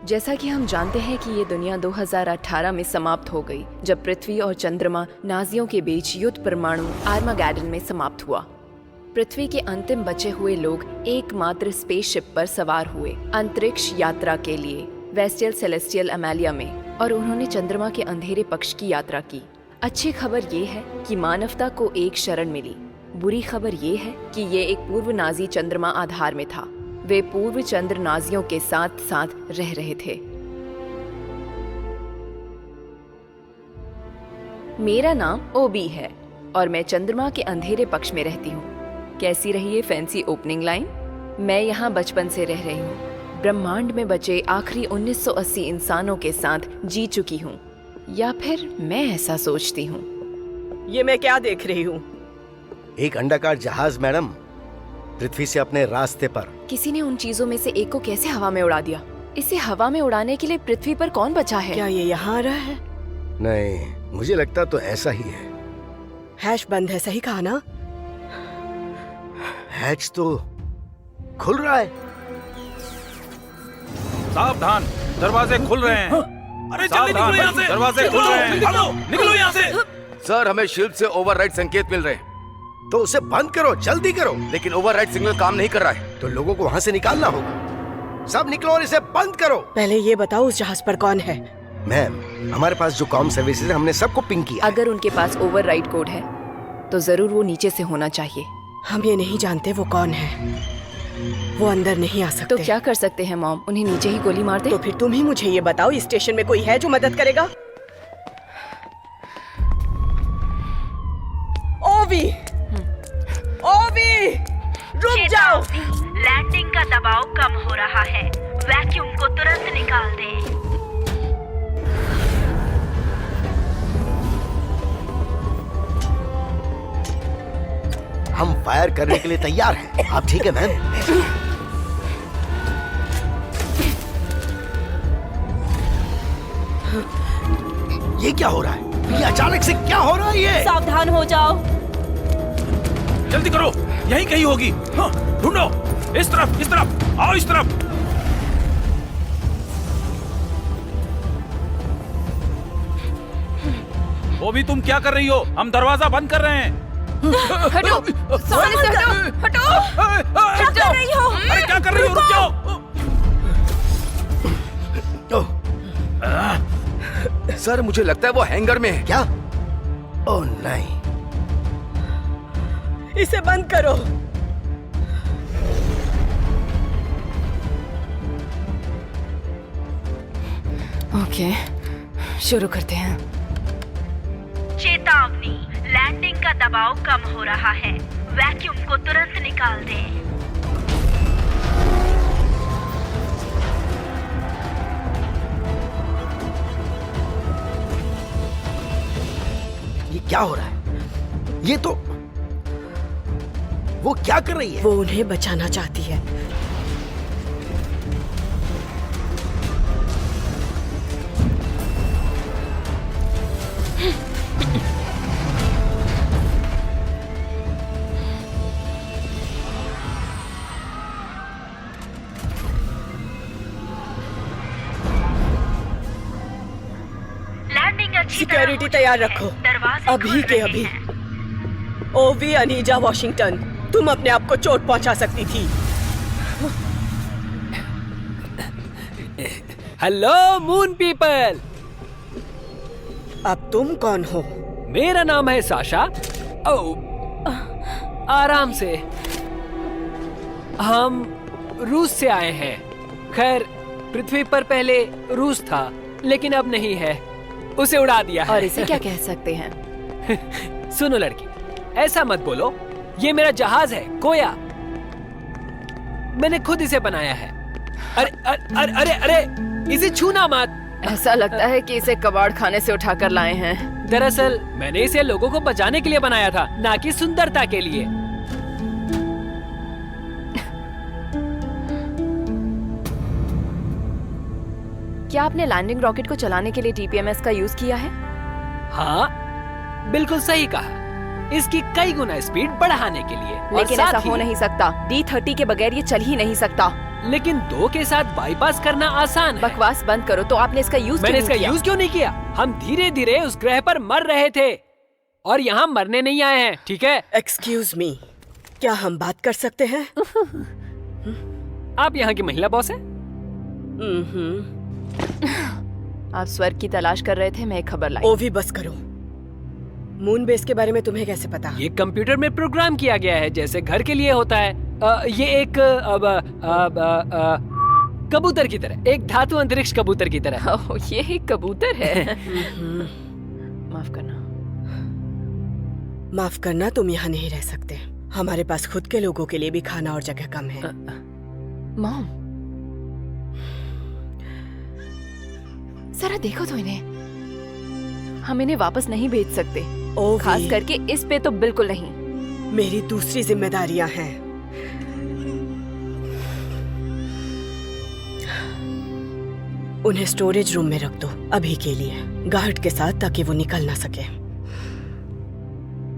जैसा कि हम जानते हैं कि ये दुनिया 2018 में समाप्त हो गई जब पृथ्वी और चंद्रमा नाजियों के बीच युद्ध परमाणु आर्मागेडन में समाप्त हुआ। पृथ्वी के अंतिम बचे हुए लोग एकमात्र स्पेसशिप पर सवार हुए अंतरिक्ष यात्रा के लिए वेस्टल सेलेस्टियल अमेलिया में, और उन्होंने चंद्रमा के अंधेरे पक्ष की यात्रा की। अच्छी खबर ये है कि मानवता को एक शरण मिली। बुरी खबर ये है कि ये एक पूर्व नाजी चंद्रमा आधार में था। वे पूर्व चंद्र नाजियों के साथ साथ रह रहे थे। मेरा नाम ओबी है और मैं चंद्रमा के अंधेरे पक्ष में रहती हूँ। कैसी रही ये फैंसी ओपनिंग लाइन? मैं यहाँ बचपन से रह रही हूँ। ब्रह्मांड में बचे आखिरी 1980 इंसानों के साथ जी चुकी हूँ, या फिर मैं ऐसा सोचती हूँ। ये मैं क्या देख रही हूँ? एक अंडाकार जहाज मैडम, पृथ्वी से अपने रास्ते पर। किसी ने उन चीजों में से एक को कैसे हवा में उड़ा दिया? इसे हवा में उड़ाने के लिए पृथ्वी पर कौन बचा है? क्या ये यहाँ आ रहा है? नहीं, मुझे लगता तो ऐसा ही है। हैच बंद है, सही कहा ना? हैच तो खुल रहा है। सावधान, दरवाजे खुल रहे हैं। अरे जल्दी निकलो यहाँ से। दरवाजे खुल रहे हैं। निकलो यहाँ से। सर, हमें शील्ड से ओवरराइड संकेत मिल रहे हैं। तो उसे बंद करो, जल्दी करो। लेकिन ओवरराइड सिग्नल काम नहीं कर रहा है। तो लोगों को वहाँ से निकालना होगा। सब निकलो और इसे बंद करो। पहले ये बताओ उस जहाज पर कौन है? मैम, हमारे पास जो कॉम सर्विसेज है, हमने सबको पिंग किया। अगर उनके पास ओवरराइड कोड है तो जरूर वो नीचे से होना चाहिए। हम ये नहीं जानते वो कौन है। वो अंदर नहीं आ सकते। तो क्या कर सकते हैं मॉम? उन्हें नीचे ही गोली मार दे? तो फिर तुम ही मुझे ये बताओ, इस स्टेशन में कोई है जो मदद करेगा? ओवी, ओवी, रुक जाओ। लैंडिंग का दबाव कम हो रहा है। वैक्यूम को तुरंत निकाल दें। हम फायर करने के लिए तैयार हैं। आप ठीक है मैम? ये क्या हो रहा है? ये अचानक से क्या हो रहा है? ये सावधान हो जाओ। जल्दी करो, यहीं कहीं होगी। हाँ, ढूंढो। इस तरफ, इस तरफ, आओ इस तरफ। वो भी तुम क्या कर रही हो? हम दरवाजा बंद कर रहे हैं। हटो, सामने से हटो, हटो। क्या कर रही हो? अरे क्या कर रही हो? रुक जाओ। सर, मुझे लगता है वो हैंगर में है। क्या? ओह नहीं। इसे बंद करो। ओके, शुरू करते हैं। चेतावनी, लैंडिंग का दबाव कम हो रहा है। वैक्यूम को तुरंत निकाल दें। ये क्या हो रहा है? ये तो वो क्या कर रही है? वो उन्हें बचाना चाहती है। सिक्योरिटी तैयार रखो, अभी के अभी। ओवी अनीजा वॉशिंगटन, तुम अपने आप को चोट पहुंचा सकती थी। Hello moon people. अब तुम कौन हो? मेरा नाम है साशा। आराम से। हम रूस से आए हैं। खैर, पृथ्वी पर पहले रूस था, लेकिन अब नहीं है। उसे उड़ा दिया है। और इसे क्या कह सकते हैं? सुनो लड़की, ऐसा मत बोलो। ये मेरा जहाज है, कोया। मैंने खुद इसे बनाया है। अरे अरे अरे अरे, इसे छूना मत। ऐसा लगता है कि इसे कबाड़ खाने से उठाकर लाए हैं। दरअसल मैंने इसे लोगों को बचाने के लिए बनाया था, ना कि सुंदरता के लिए। क्या आपने लैंडिंग रॉकेट को चलाने के लिए TPMS का यूज किया है? हाँ, बिल्कुल सही कहा। इसकी कई गुना स्पीड बढ़ाने के लिए। लेकिन ऐसा हो नहीं सकता। D30 के बगैर ये चल ही नहीं सकता। लेकिन 2 के साथ बाईपास करना आसान है। बकवास बंद करो। तो आपने इसका यूज मैंने इसका यूज क्यों नहीं किया? हम धीरे धीरे उस ग्रह पर मर रहे थे और यहाँ मरने नहीं आए हैं, ठीक है? एक्सक्यूज मी, क्या हम बात कर सकते हैं? आप यहाँ की महिला बॉस हैं? आप स्वर्ग की तलाश कर रहे थे, मैं एक खबर लाई। ओवी बस करो। मून बेस के बारे में तुम्हें कैसे पता? ये कंप्यूटर में प्रोग्राम किया गया है जैसे घर के लिए होता है। ये एक कबूतर की तरह, एक धातु अंतरिक्ष कबूतर की तरह। ओह, ये एक कबूतर है। माफ करना। माफ करना, तुम यहाँ नहीं रह सकते। हमारे पास खुद के लोगों के लिए भी खाना और जगह कम है। मॉम, जरा देखो तो इन्हें। हम इन्हें वापस नहीं भेज सकते, ओवी, खास करके इस पे तो बिल्कुल नहीं। मेरी दूसरी जिम्मेदारियां हैं। उन्हें स्टोरेज रूम में रख दो अभी के लिए, गार्ड के साथ, ताकि वो निकल ना सके।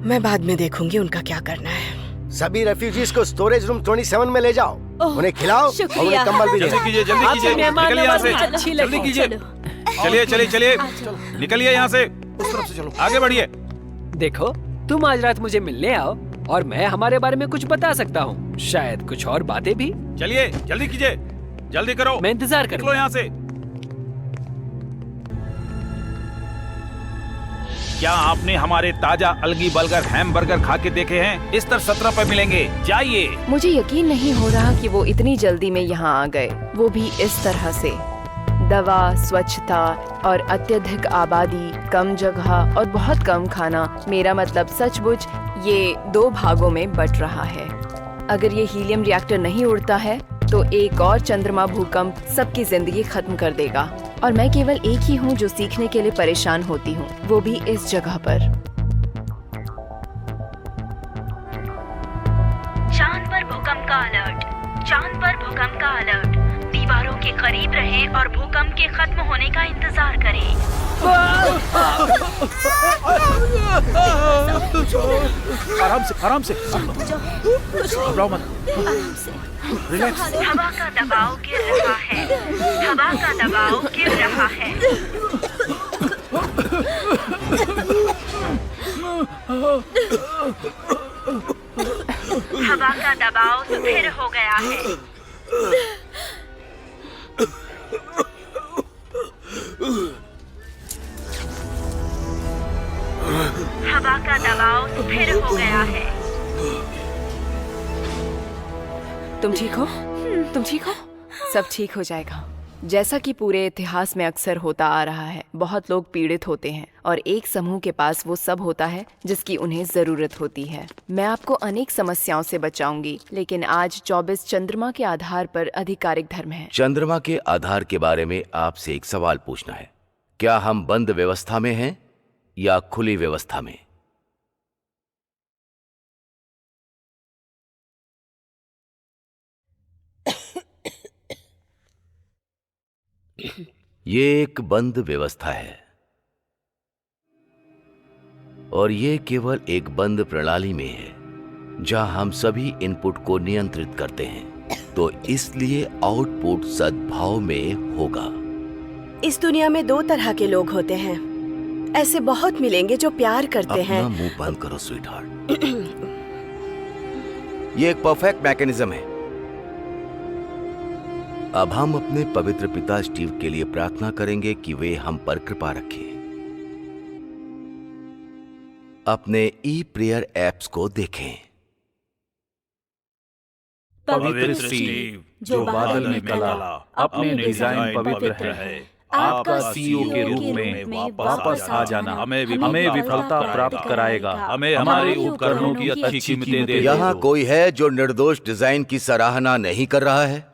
मैं बाद में देखूंगी उनका क्या करना है। सभी रेफ्यूजीज को स्टोरेज रूम 27 में ले जाओ। उन्हें खिलाओ और उन्हें कंबल भी जल्दी दे। कीजिए, जल्दी कीजिए, निकलिए यहाँ से, अच्छी जल्दी लगी। कीजिए। चलिए चलिए चलिए, निकलिए यहाँ से, उस तरफ से चलो, आगे बढ़िए। देखो, तुम आज रात मुझे मिलने आओ और मैं हमारे बारे में कुछ बता सकता हूँ, शायद कुछ और बातें भी। चलिए जल्दी कीजिए, जल्दी करो, मैं इंतजार निकलो करूँ। यहाँ से। क्या आपने हमारे ताजा अलगी बर्गर हैमबर्गर खा के देखे हैं? इस तरह 17 पे मिलेंगे, जाइए। मुझे यकीन नहीं हो रहा कि वो इतनी जल्दी में यहाँ आ गए, वो भी इस तरह से। दवा, स्वच्छता और अत्यधिक आबादी, कम जगह और बहुत कम खाना। मेरा मतलब सचमुच ये 2 भागों में बट रहा है। अगर ये हीलियम रिएक्टर नहीं उड़ता है तो एक और चंद्रमा भूकंप सबकी जिंदगी खत्म कर देगा। और मैं केवल एक ही हूँ जो सीखने के लिए परेशान होती हूँ, वो भी इस जगह पर। चांद पर भूकंप का अलर्ट, चांद पर भूकंप का अलर्ट। दीवारों के करीब रहें और भूकंप के खत्म होने का इंतजार करें। आराम से, घबराओ मत, रिलैक्स। हवा का दबाव गिर रहा है, हवा का दबाव गिर रहा है। हवा का दबाव स्थिर हो गया है। हवा का दबाव स्थिर हो गया है। तुम ठीक हो? तुम ठीक हो? सब ठीक हो जाएगा। जैसा कि पूरे इतिहास में अक्सर होता आ रहा है, बहुत लोग पीड़ित होते हैं और एक समूह के पास वो सब होता है जिसकी उन्हें जरूरत होती है। मैं आपको अनेक समस्याओं से बचाऊंगी, लेकिन आज 24 चंद्रमा के आधार पर आधिकारिक धर्म है। चंद्रमा के आधार के बारे में आपसे एक सवाल पूछना है। क्या हम बंद व्यवस्था में हैं या खुली व्यवस्था में? ये एक बंद व्यवस्था है और ये केवल एक बंद प्रणाली में है जहां हम सभी इनपुट को नियंत्रित करते हैं, तो इसलिए आउटपुट सद्भाव में होगा। इस दुनिया में 2 तरह के लोग होते हैं। ऐसे बहुत मिलेंगे जो प्यार करते हैं। अपना मुंह बंद करो स्वीटहार्ट। ये एक परफेक्ट मैकेनिज्म है। अब हम अपने पवित्र पिता स्टीव के लिए प्रार्थना करेंगे कि वे हम पर कृपा रखें। अपने ई प्रेयर ऐप्स को देखें। पवित्र स्टीव, जो बादल में कला, अपने डिजाइन पवित्र है। आपका सीईओ के रूप में वापस आ जाना हमें विफलता प्राप्त कराएगा। हमें हमारे उपकरणों की अच्छी कीमतें दे। यहाँ कोई है जो निर्दोष डिजाइन की सराहना नहीं कर रहा है?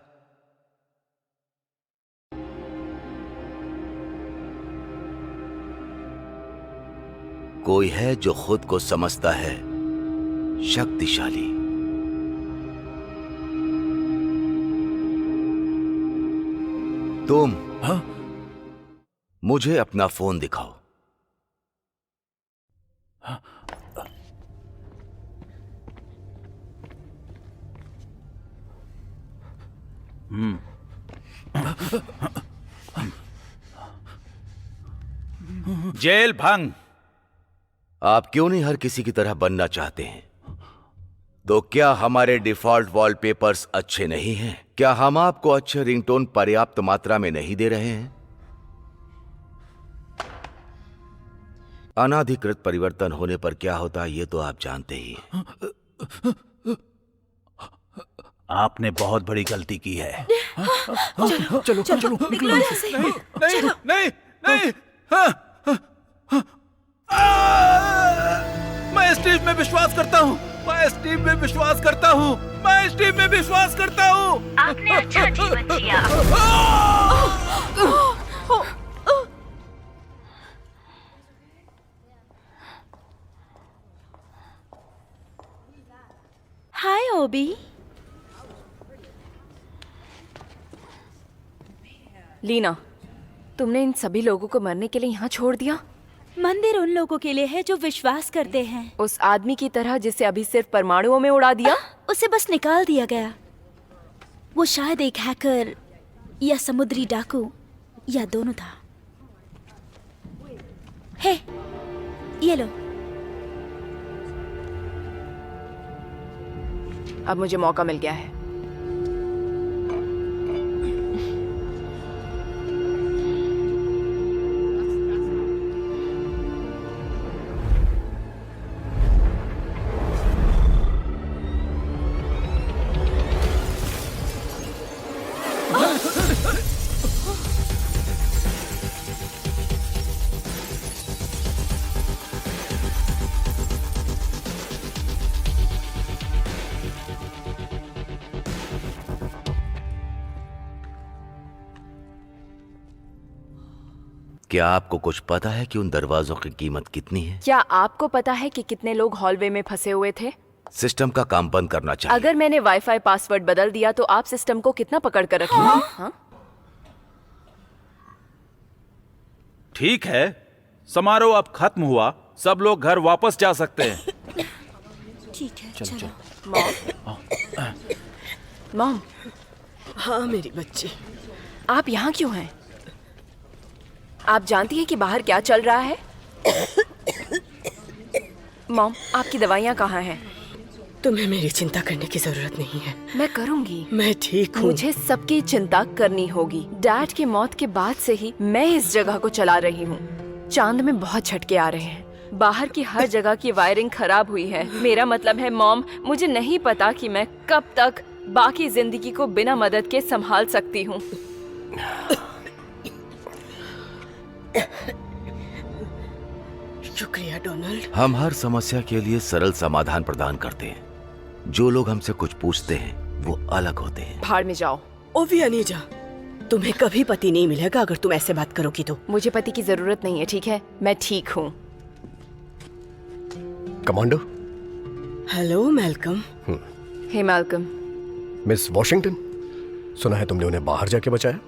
कोई है जो खुद को समझता है शक्तिशाली? तुम मुझे अपना फोन दिखाओ। जेल भंग। आप क्यों नहीं हर किसी की तरह बनना चाहते हैं? तो क्या हमारे डिफॉल्ट वॉलपेपर्स अच्छे नहीं हैं? क्या हम आपको अच्छे रिंगटोन पर्याप्त मात्रा में नहीं दे रहे हैं? अनाधिकृत परिवर्तन होने पर क्या होता है ये तो आप जानते ही हैं। आपने बहुत बड़ी गलती की है। चलो निकलो यहाँ से। नहीं नहीं। मैं स्टीव में विश्वास करता हूँ। मैं स्टीव में विश्वास करता हूँ। मैं स्टीव में विश्वास करता हूँ। आपने अच्छा जीवन जिया। हाय ओबी। लीना, तुमने इन सभी लोगों को मरने के लिए यहाँ छोड़ दिया? मंदिर उन लोगों के लिए है जो विश्वास करते हैं। उस आदमी की तरह जिसे अभी सिर्फ परमाणुओं में उड़ा दिया? उसे बस निकाल दिया गया। वो शायद एक हैकर या समुद्री डाकू या दोनों था। हे, ये लो। अब मुझे मौका मिल गया है। क्या आपको कुछ पता है कि उन दरवाजों की कीमत कितनी है? क्या आपको पता है कि कितने लोग हॉलवे में फंसे हुए थे? सिस्टम का काम बंद करना चाहिए। अगर मैंने वाईफाई पासवर्ड बदल दिया तो आप सिस्टम को कितना पकड़ कर रखेंगे? हाँ? ठीक है, समारोह अब खत्म हुआ। सब लोग घर वापस जा सकते हैं। ठीक है, चलो। मॉम, हाँ मेरी बच्ची। आप यहाँ क्यों हैं? आप जानती हैं कि बाहर क्या चल रहा है? मॉम, आपकी दवाइयाँ कहाँ हैं? तुम्हें मेरी चिंता करने की जरूरत नहीं है। मैं करूँगी। मैं ठीक हूँ। मुझे सबकी चिंता करनी होगी। डैड की मौत के बाद से ही मैं इस जगह को चला रही हूँ। चांद में बहुत झटके आ रहे हैं। बाहर की हर जगह की वायरिंग खराब हुई है। मेरा मतलब है मॉम, मुझे नहीं पता कि मैं कब तक बाकी जिंदगी को बिना मदद के संभाल सकती हूँ। शुक्रिया डोनाल्ड। हम हर समस्या के लिए सरल समाधान प्रदान करते हैं। जो लोग हमसे कुछ पूछते हैं वो अलग होते हैं। भाड़ में जाओ। ओवी अनीजा, तुम्हें कभी पति नहीं मिलेगा अगर तुम ऐसे बात करोगी तो। मुझे पति की जरूरत नहीं है, ठीक है? मैं ठीक हूँ। Commando. Hello Malcolm. Hey Malcolm. Miss Washington, सुना है तुमने उन्हें बाहर जाके बचाया।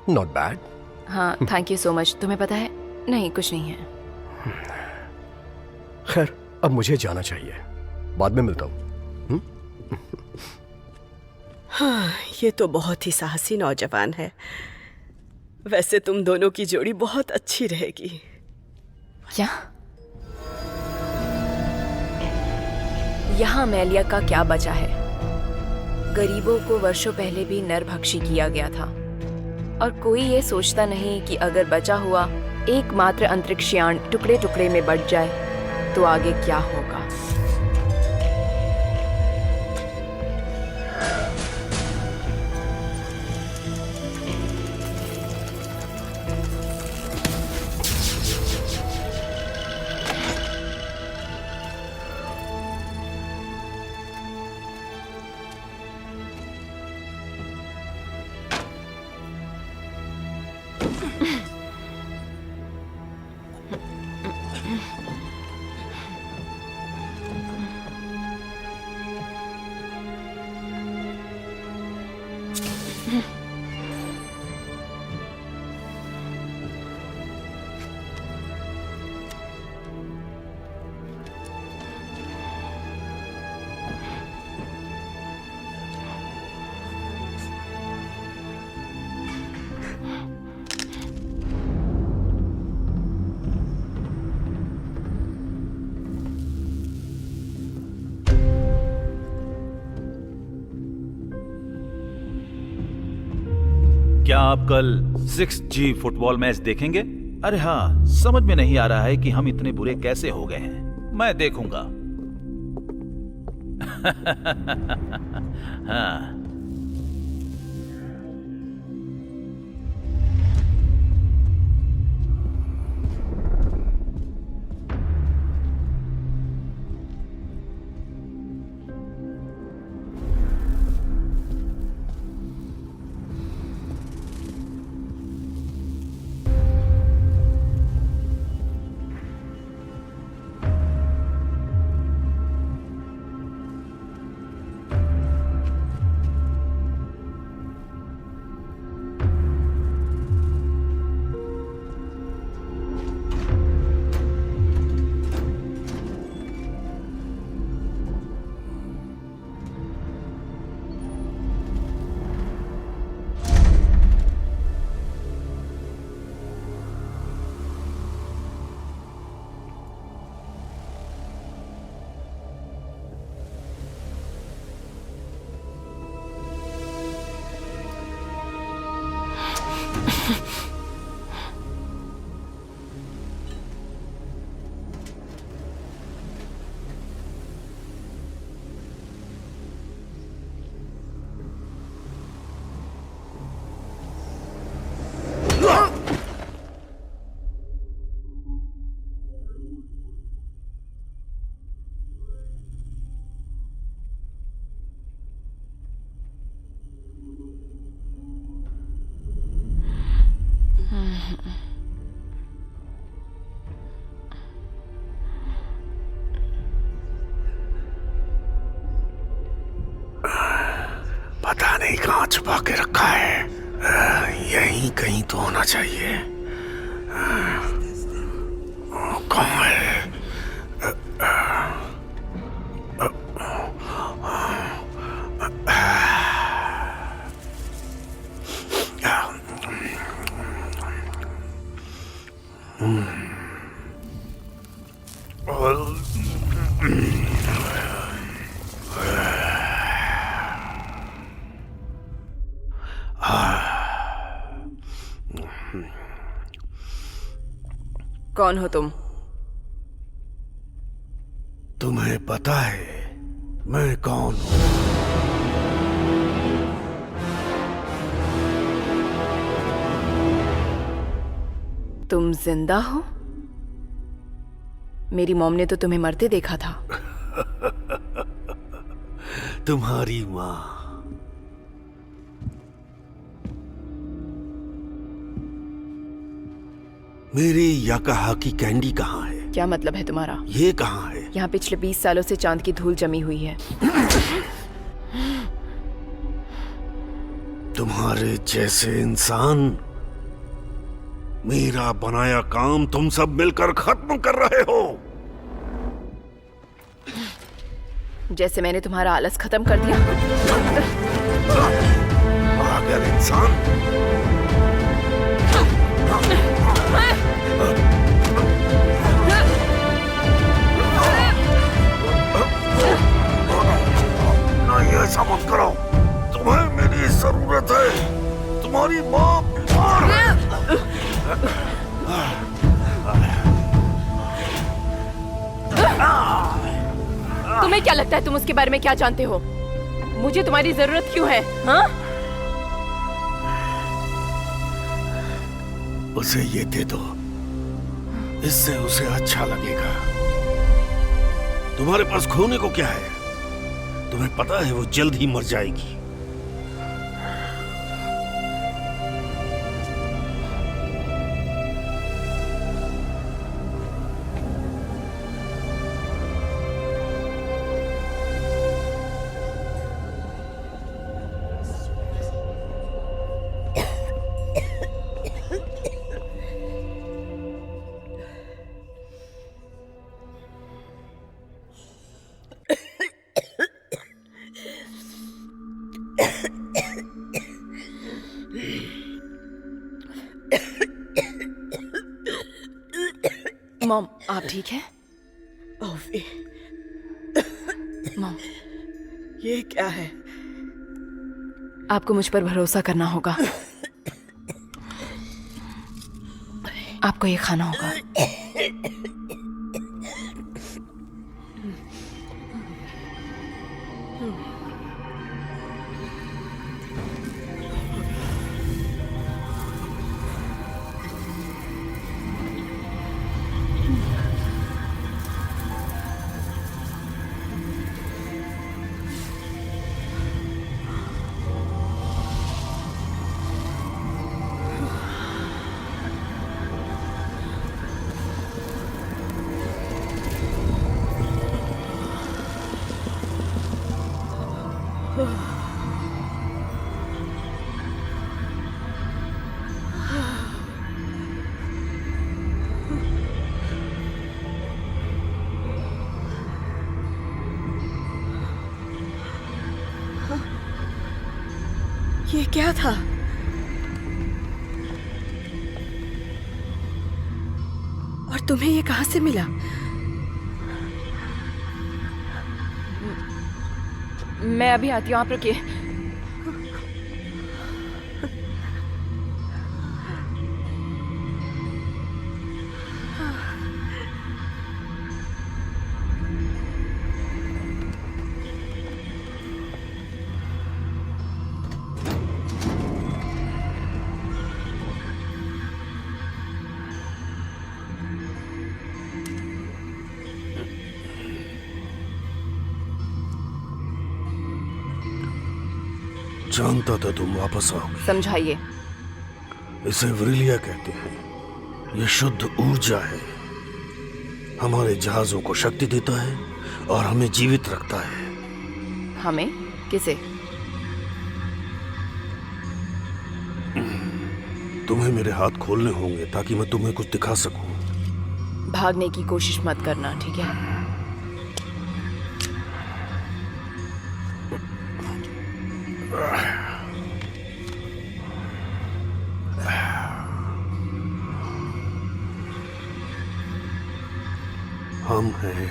Not bad. हाँ, थैंक यू सो मच। तुम्हें पता है? नहीं, कुछ नहीं है। खैर, अब मुझे जाना चाहिए। बाद में मिलता हूँ। हाँ, ये तो बहुत ही साहसी नौजवान है। वैसे तुम दोनों की जोड़ी बहुत अच्छी रहेगी। क्या? यहाँ अमेलिया का क्या बचा है? गरीबों को वर्षों पहले भी नरभक्षी किया गया था और कोई ये सोचता नहीं कि अगर बचा हुआ एकमात्र अंतरिक्ष यान टुकड़े टुकड़े में बट जाए तो आगे क्या होगा। क्या आप कल 6G फुटबॉल मैच देखेंगे? अरे हाँ, समझ में नहीं आ रहा है कि हम इतने बुरे कैसे हो गए हैं। मैं देखूंगा। हाँ। पता नहीं कहाँ छुपा के रखा है। यहीं कहीं तो होना चाहिए। कहाँ है? कौन हो तुम? तुम्हें पता है मैं कौन हूं? तुम जिंदा हो? मेरी मॉम ने तो तुम्हें मरते देखा था। तुम्हारी माँ। मेरी याकाहाकी कैंडी कहाँ है? क्या मतलब है तुम्हारा? ये कहाँ है? यहाँ पिछले 20 सालों से चांद की धूल जमी हुई है। तुम्हारे जैसे इंसान, मेरा बनाया काम तुम सब मिलकर खत्म कर रहे हो। जैसे मैंने तुम्हारा आलस खत्म कर दिया। पागल इंसान। नहीं, ऐसा मत करो। तुम्हें मेरी जरूरत है। तुम्हारी माँ बीमार है। तुम्हें क्या लगता है तुम उसके बारे में क्या जानते हो? मुझे तुम्हारी जरूरत क्यों है? हाँ? उसे ये दे दो, इससे उसे अच्छा लगेगा। तुम्हारे पास खोने को क्या है? तुम्हें पता है वो जल्द ही मर जाएगी। मॉम, आप ठीक हैं? ओवी, मॉम, ये क्या है? आपको मुझ पर भरोसा करना होगा। आपको ये खाना होगा। ये क्या था? और तुम्हें ये कहां से मिला? मैं अभी आती हूँ, आप रुकिए। जानता था तुम वापस आओगे। समझाइए। इसे विरिलिया कहते हैं। ये शुद्ध ऊर्जा है, हमारे जहाजों को शक्ति देता है और हमें जीवित रखता है। हमें? किसे? तुम्हें मेरे हाथ खोलने होंगे ताकि मैं तुम्हें कुछ दिखा सकूं। भागने की कोशिश मत करना, ठीक है? हम हैं।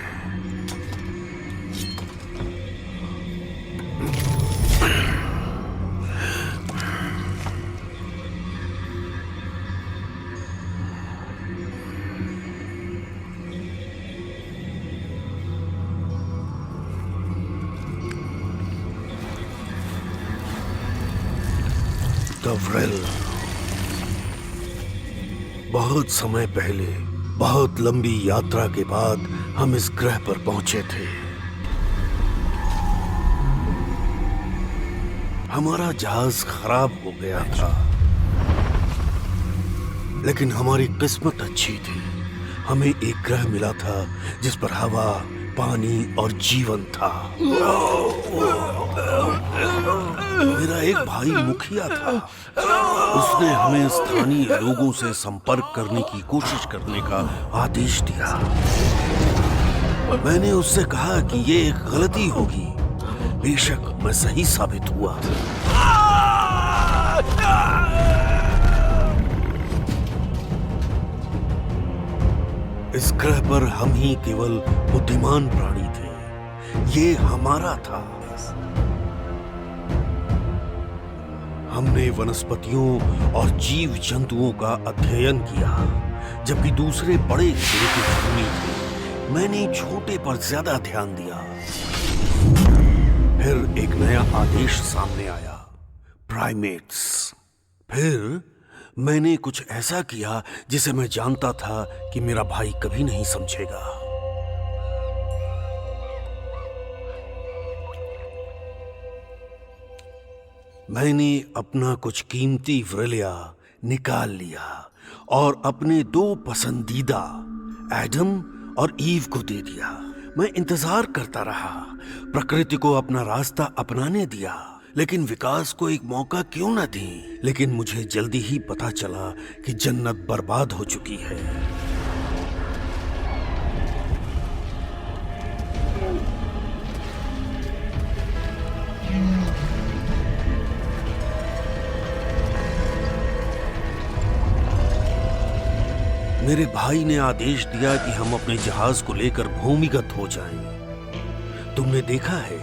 द व्रेल। बहुत समय पहले, बहुत लंबी यात्रा के बाद हम इस ग्रह पर पहुंचे थे। हमारा जहाज खराब हो गया था, लेकिन हमारी किस्मत अच्छी थी। हमें एक ग्रह मिला था जिस पर हवा, पानी और जीवन था। मेरा एक भाई मुखिया था। उसने हमें स्थानीय लोगों से संपर्क करने की कोशिश करने का आदेश दिया। मैंने उससे कहा कि ये एक गलती होगी। बेशक मैं सही साबित हुआ। इस ग्रह पर हम ही केवल बुद्धिमान प्राणी थे। ये हमारा था। हमने वनस्पतियों और जीव जंतुओं का अध्ययन किया, जबकि दूसरे बड़े खेल थे। मैंने छोटे पर ज्यादा ध्यान दिया। फिर एक नया आदेश सामने आया, प्राइमेट्स। फिर मैंने कुछ ऐसा किया जिसे मैं जानता था कि मेरा भाई कभी नहीं समझेगा। मैंने अपना कुछ कीमती व्रिलिया निकाल लिया और अपने दो पसंदीदा एडम और ईव को दे दिया। मैं इंतजार करता रहा, प्रकृति को अपना रास्ता अपनाने दिया, लेकिन विकास को एक मौका क्यों न दें। लेकिन मुझे जल्दी ही पता चला कि जन्नत बर्बाद हो चुकी है। मेरे भाई ने आदेश दिया कि हम अपने जहाज को लेकर भूमिगत हो जाएं। तुमने देखा है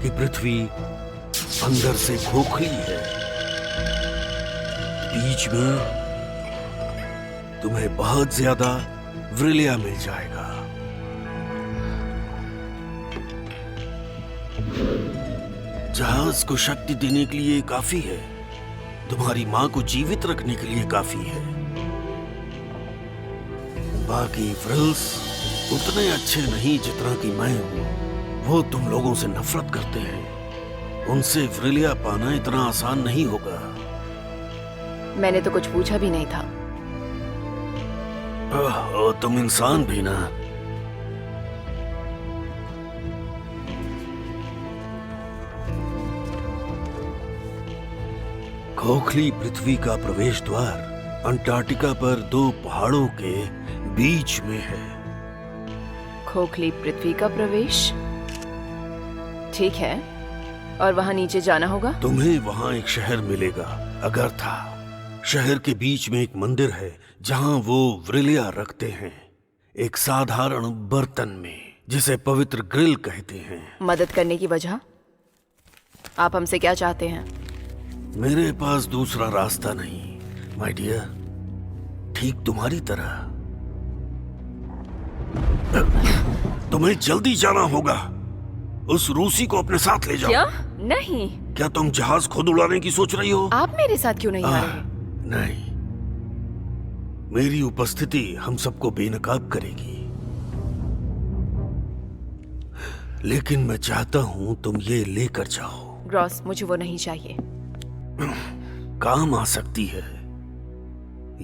कि पृथ्वी अंदर से खोखली है, बीच में तुम्हें बहुत ज्यादा व्रिलिया मिल जाएगा। जहाज को शक्ति देने के लिए काफी है, तुम्हारी माँ को जीवित रखने के लिए काफी है। बाकी व्रिल्स उतने अच्छे नहीं जितना कि मैं हूँ। वो तुम लोगों से नफरत करते हैं। उनसे व्रिलिया पाना इतना आसान नहीं होगा। मैंने तो कुछ पूछा भी नहीं था। ओह, तुम इंसान भी ना। खोखली पृथ्वी का प्रवेश द्वार अंटार्कटिका पर 2 पहाड़ों के बीच में है। खोखली पृथ्वी का प्रवेश, ठीक है। और वहां नीचे जाना होगा? तुम्हें वहां एक शहर मिलेगा, अगरथा। शहर के बीच में एक मंदिर है जहां वो व्रिलिया रखते हैं, एक साधारण बर्तन में, जिसे पवित्र ग्रिल कहते हैं। मदद करने की वजह? आप हमसे क्या चाहते हैं? मेरे पास दूसरा रास्ता नहीं, माय डियर। ठीक तुम्हारी तरह। तुम्हें जल्दी जाना होगा। उस रूसी को अपने साथ ले जाओ। क्या? नहीं। क्या तुम जहाज खुद उड़ाने की सोच रही हो? आप मेरे साथ क्यों नहीं आ रहे? नहीं, मेरी उपस्थिति हम सबको बेनकाब करेगी। लेकिन मैं चाहता हूं तुम ये लेकर जाओ। ग्रॉस, मुझे वो नहीं चाहिए। काम आ सकती है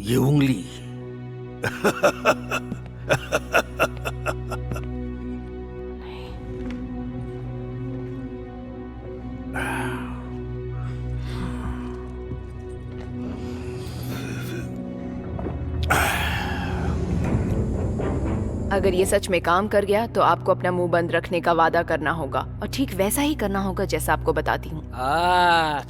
ये उंगली। अगर ये सच में काम कर गया तो आपको अपना मुंह बंद रखने का वादा करना होगा, और ठीक वैसा ही करना होगा जैसा आपको बताती हूँ।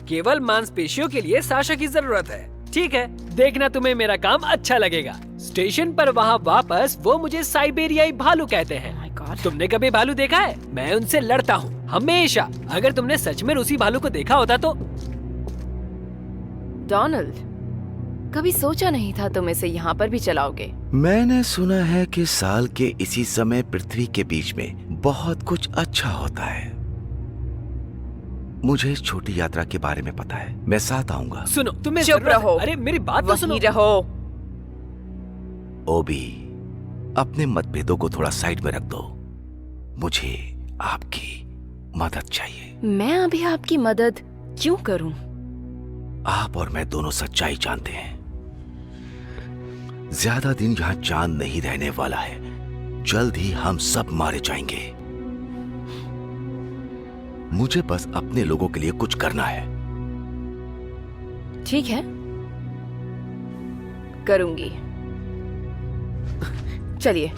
केवल मांसपेशियों के लिए साशा की जरूरत है। ठीक है, देखना तुम्हें मेरा काम अच्छा लगेगा। स्टेशन पर वहाँ वापस वो मुझे साइबेरियाई भालू कहते हैं। तुमने कभी भालू देखा है? मैं उनसे लड़ता हूँ हमेशा। अगर तुमने सच में रूसी भालू को देखा होता तो। डोनाल्ड, कभी सोचा नहीं था तुम इसे यहाँ पर भी चलाओगे। मैंने सुना है कि साल के इसी समय पृथ्वी के बीच में बहुत कुछ अच्छा होता है। मुझे इस छोटी यात्रा के बारे में पता है। मैं साथ आऊंगा। सुनो, तुम्हें चुप रहो। अरे मेरी बात तो सुनो। रहो। ओबी, अपने मतभेदों को थोड़ा साइड में रख दो। मुझे आपकी मदद चाहिए। मैं अभी आपकी मदद क्यों करूं? आप और मैं दोनों सच्चाई जानते हैं। ज्यादा दिन यहां चांद नहीं रहने वाला है। जल्द ही हम सब मारे जाएंगे। मुझे बस अपने लोगों के लिए कुछ करना है। ठीक है, करूंगी। चलिए।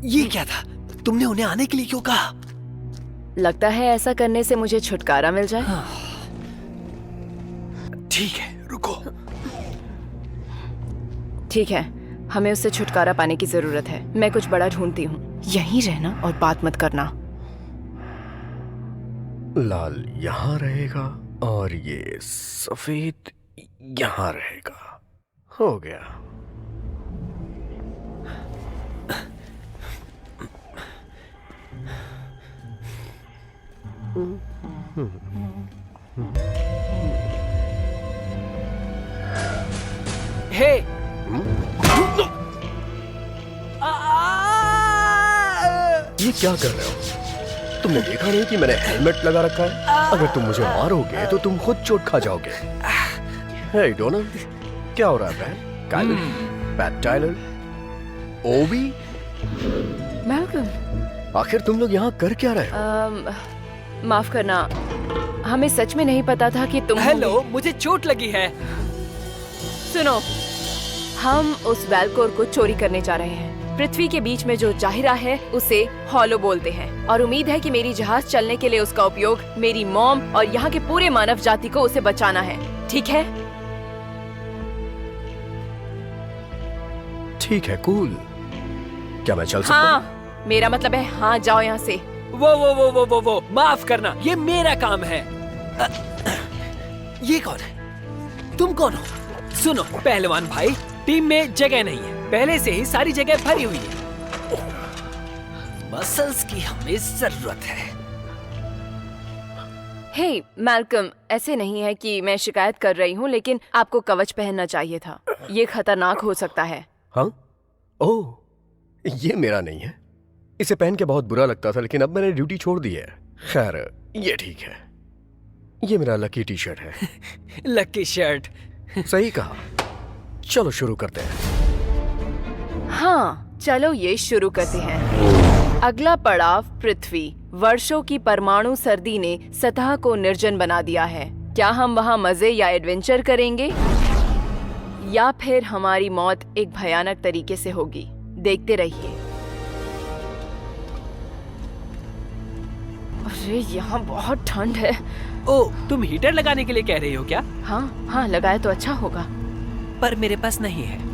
ये क्या था? तुमने उन्हें आने के लिए क्यों कहा? लगता है ऐसा करने से मुझे छुटकारा मिल जाए। ठीक है, रुको। ठीक है, हमें उससे छुटकारा पाने की जरूरत है। मैं कुछ बड़ा ढूंढती हूँ। यहीं रहना और बात मत करना। लाल यहाँ रहेगा और ये सफेद यहाँ रहेगा। हो गया। हे, ये क्या कर रहे हो? तुमने देखा नहीं कि मैंने हेलमेट लगा रखा है? अगर तुम मुझे मारोगे तो तुम खुद चोट खा जाओगे। हे डोनाल्ड, क्या हो रहा है? पैट टाइलर, ओबी, मैल्कम, आखिर तुम लोग यहाँ कर क्या रहे हो? माफ करना, हमें सच में नहीं पता था कि तुम। हेलो, मुझे चोट लगी है। सुनो, हम उस वैलकोर को चोरी करने जा रहे हैं। पृथ्वी के बीच में जो जाहिरा है उसे हॉलो बोलते हैं, और उम्मीद है कि मेरी जहाज चलने के लिए उसका उपयोग मेरी मॉम और यहाँ के पूरे मानव जाति को उसे बचाना है। ठीक है? ठीक है, कूल। क्या मैं चल सकता हूँ? हाँ, मेरा मतलब है हाँ, जाओ यहाँ से। वो माफ करना, ये मेरा काम है। ये कौन है? तुम कौन हो? सुनो पहलवान भाई, टीम में जगह नहीं है, पहले से ही सारी जगह भरी हुई है। मसल्स की हमें जरूरत है। हे मैल्कम, ऐसे नहीं है कि मैं शिकायत कर रही हूँ, लेकिन आपको कवच पहनना चाहिए था। ये खतरनाक हो सकता है। हाँ? ओह, ये मेरा नहीं है। इसे पहन के बहुत बुरा लगता था, लेकिन अब मैंने ड्यूटी छोड़ दी है। खैर, ये ठीक है। ये मेरा लकी टी शर्ट है। Lucky shirt. सही कहा। चलो शुरू करते हैं। हाँ, चलो ये शुरू करते हैं। अगला पड़ाव पृथ्वी। वर्षों की परमाणु सर्दी ने सतह को निर्जन बना दिया है। क्या हम वहाँ मजे या एडवेंचर करेंगे, या फिर हमारी मौत एक भयानक तरीके से होगी? देखते रहिए। अरे यहाँ बहुत ठंड है। ओ, तुम हीटर लगाने के लिए कह रही हो क्या? हाँ हाँ, लगाए तो अच्छा होगा। पर मेरे पास नहीं है।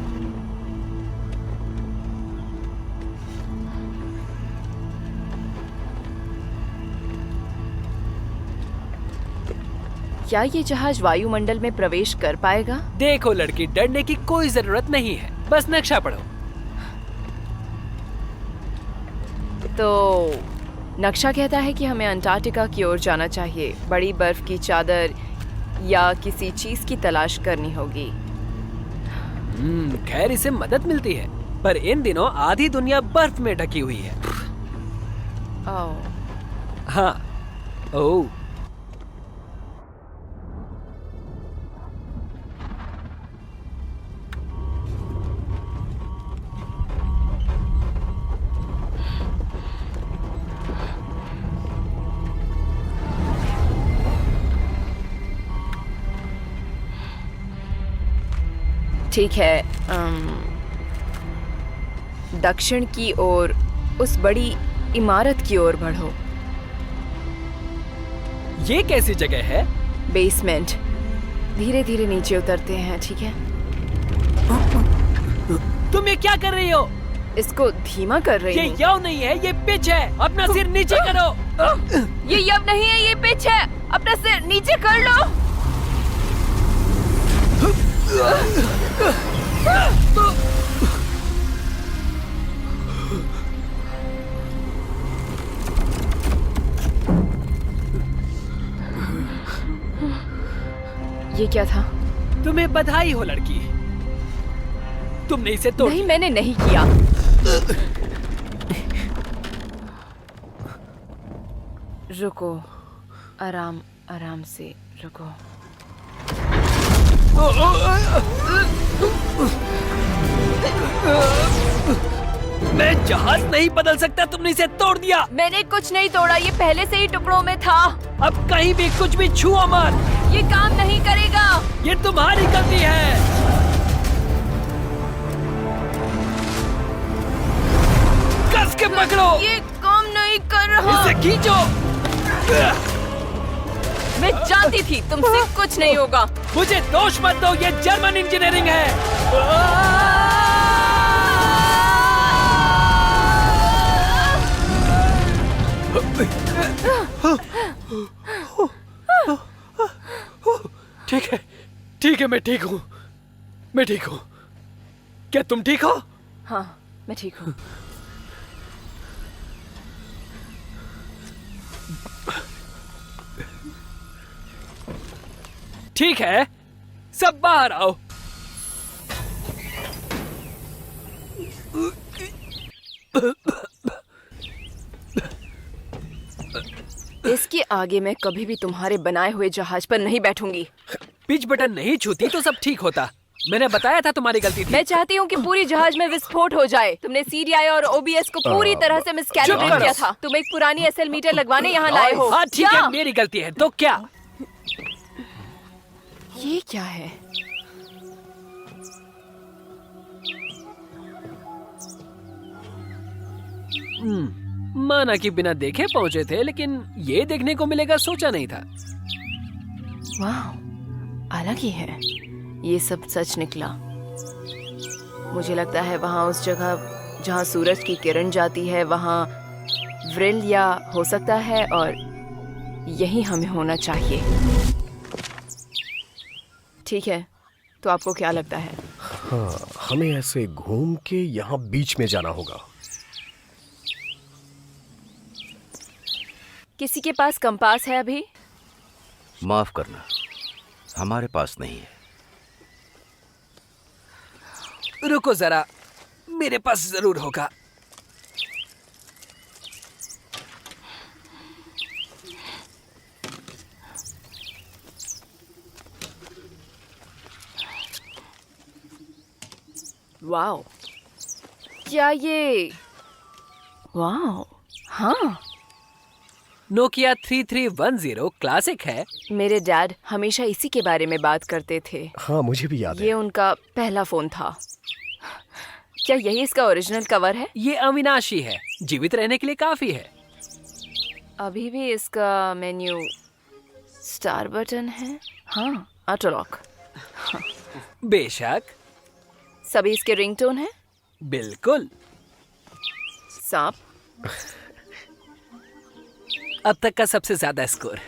क्या ये जहाज वायुमंडल में प्रवेश कर पाएगा? देखो लड़की, डरने की कोई जरूरत नहीं है, बस नक्शा पढ़ो। तो नक्शा कहता है कि हमें अंटार्कटिका की ओर जाना चाहिए। बड़ी बर्फ की चादर या किसी चीज की तलाश करनी होगी। खैर इससे मदद मिलती है, पर इन दिनों आधी दुनिया बर्फ में ढकी हुई है। हाँ। ओह, ठीक है। दक्षिण की ओर उस बड़ी इमारत की ओर बढ़ो। ये कैसी जगह है? बेसमेंट। धीरे धीरे नीचे उतरते हैं, ठीक है? तुम ये क्या कर रही हो? इसको धीमा कर रही ये हूँ। यव नहीं है, ये पिच है। अपना सिर नीचे करो। ये यव नहीं है, ये पिच है। अपना सिर नीचे कर लो। ये क्या था? तुम्हें बधाई हो लड़की, तुमने इसे तोड़ नहीं, मैंने नहीं किया। रुको, आराम आराम से रुको। मैं जहाज नहीं बदल सकता, तुमने इसे तोड़ दिया। मैंने कुछ नहीं तोड़ा, ये पहले से ही टुकड़ों में था। अब कहीं भी कुछ भी छुओ मत। ये काम नहीं करेगा। ये तुम्हारी गलती है। कस के पकड़ो। ये काम नहीं कर रहा। इसे खींचो। मैं जानती थी तुमसे कुछ नहीं होगा। मुझे दोष मत दो, ये जर्मन इंजीनियरिंग है। ठीक है, मैं ठीक हूँ। मैं ठीक हूँ। क्या तुम ठीक हो? हाँ, मैं ठीक हूँ। ठीक है, सब बाहर आओ। इसके आगे मैं कभी भी तुम्हारे बनाए हुए जहाज पर नहीं बैठूंगी। पिच बटन नहीं छूती तो सब ठीक होता। मैंने बताया था तुम्हारी गलती थी। मैं चाहती हूँ कि पूरी जहाज में विस्फोट हो जाए। तुमने CDI और OBS को पूरी तरह से मिसकैलिब्रेट किया था। तुम एक पुरानी SL मीटर लगवाने यहाँ लाए हो। हाँ ठीक है, मेरी गलती है तो क्या? ये क्या है? माना कि बिना देखे पहुंचे थे, लेकिन ये देखने को मिलेगा सोचा नहीं था। वाह, अलग ही है। ये सब सच निकला। मुझे लगता है वहाँ उस जगह जहाँ सूरज की किरण जाती है वहाँ व्रिल या हो सकता है, और यही हमें होना चाहिए। ठीक है, तो आपको क्या लगता है? हाँ, हमें ऐसे घूम के यहाँ बीच में जाना होगा। किसी के पास कंपास है अभी? माफ करना, हमारे पास नहीं है। रुको जरा, मेरे पास जरूर होगा। वाओ, क्या ये? वाओ, हाँ। नोकिया 3310 क्लासिक है। मेरे डैड हमेशा इसी के बारे में बात करते थे। हाँ, मुझे भी याद है। ये उनका पहला फोन था। क्या यही इसका ओरिजिनल कवर है? ये अविनाशी है, जीवित रहने के लिए काफी है। अभी भी इसका मेन्यू स्टार बटन है। हाँ, ऑटो लॉक। बेशक। सभी इसके रिंगटोन है? बिल्कुल। सांप? अब तक का सबसे ज्यादा स्कोर।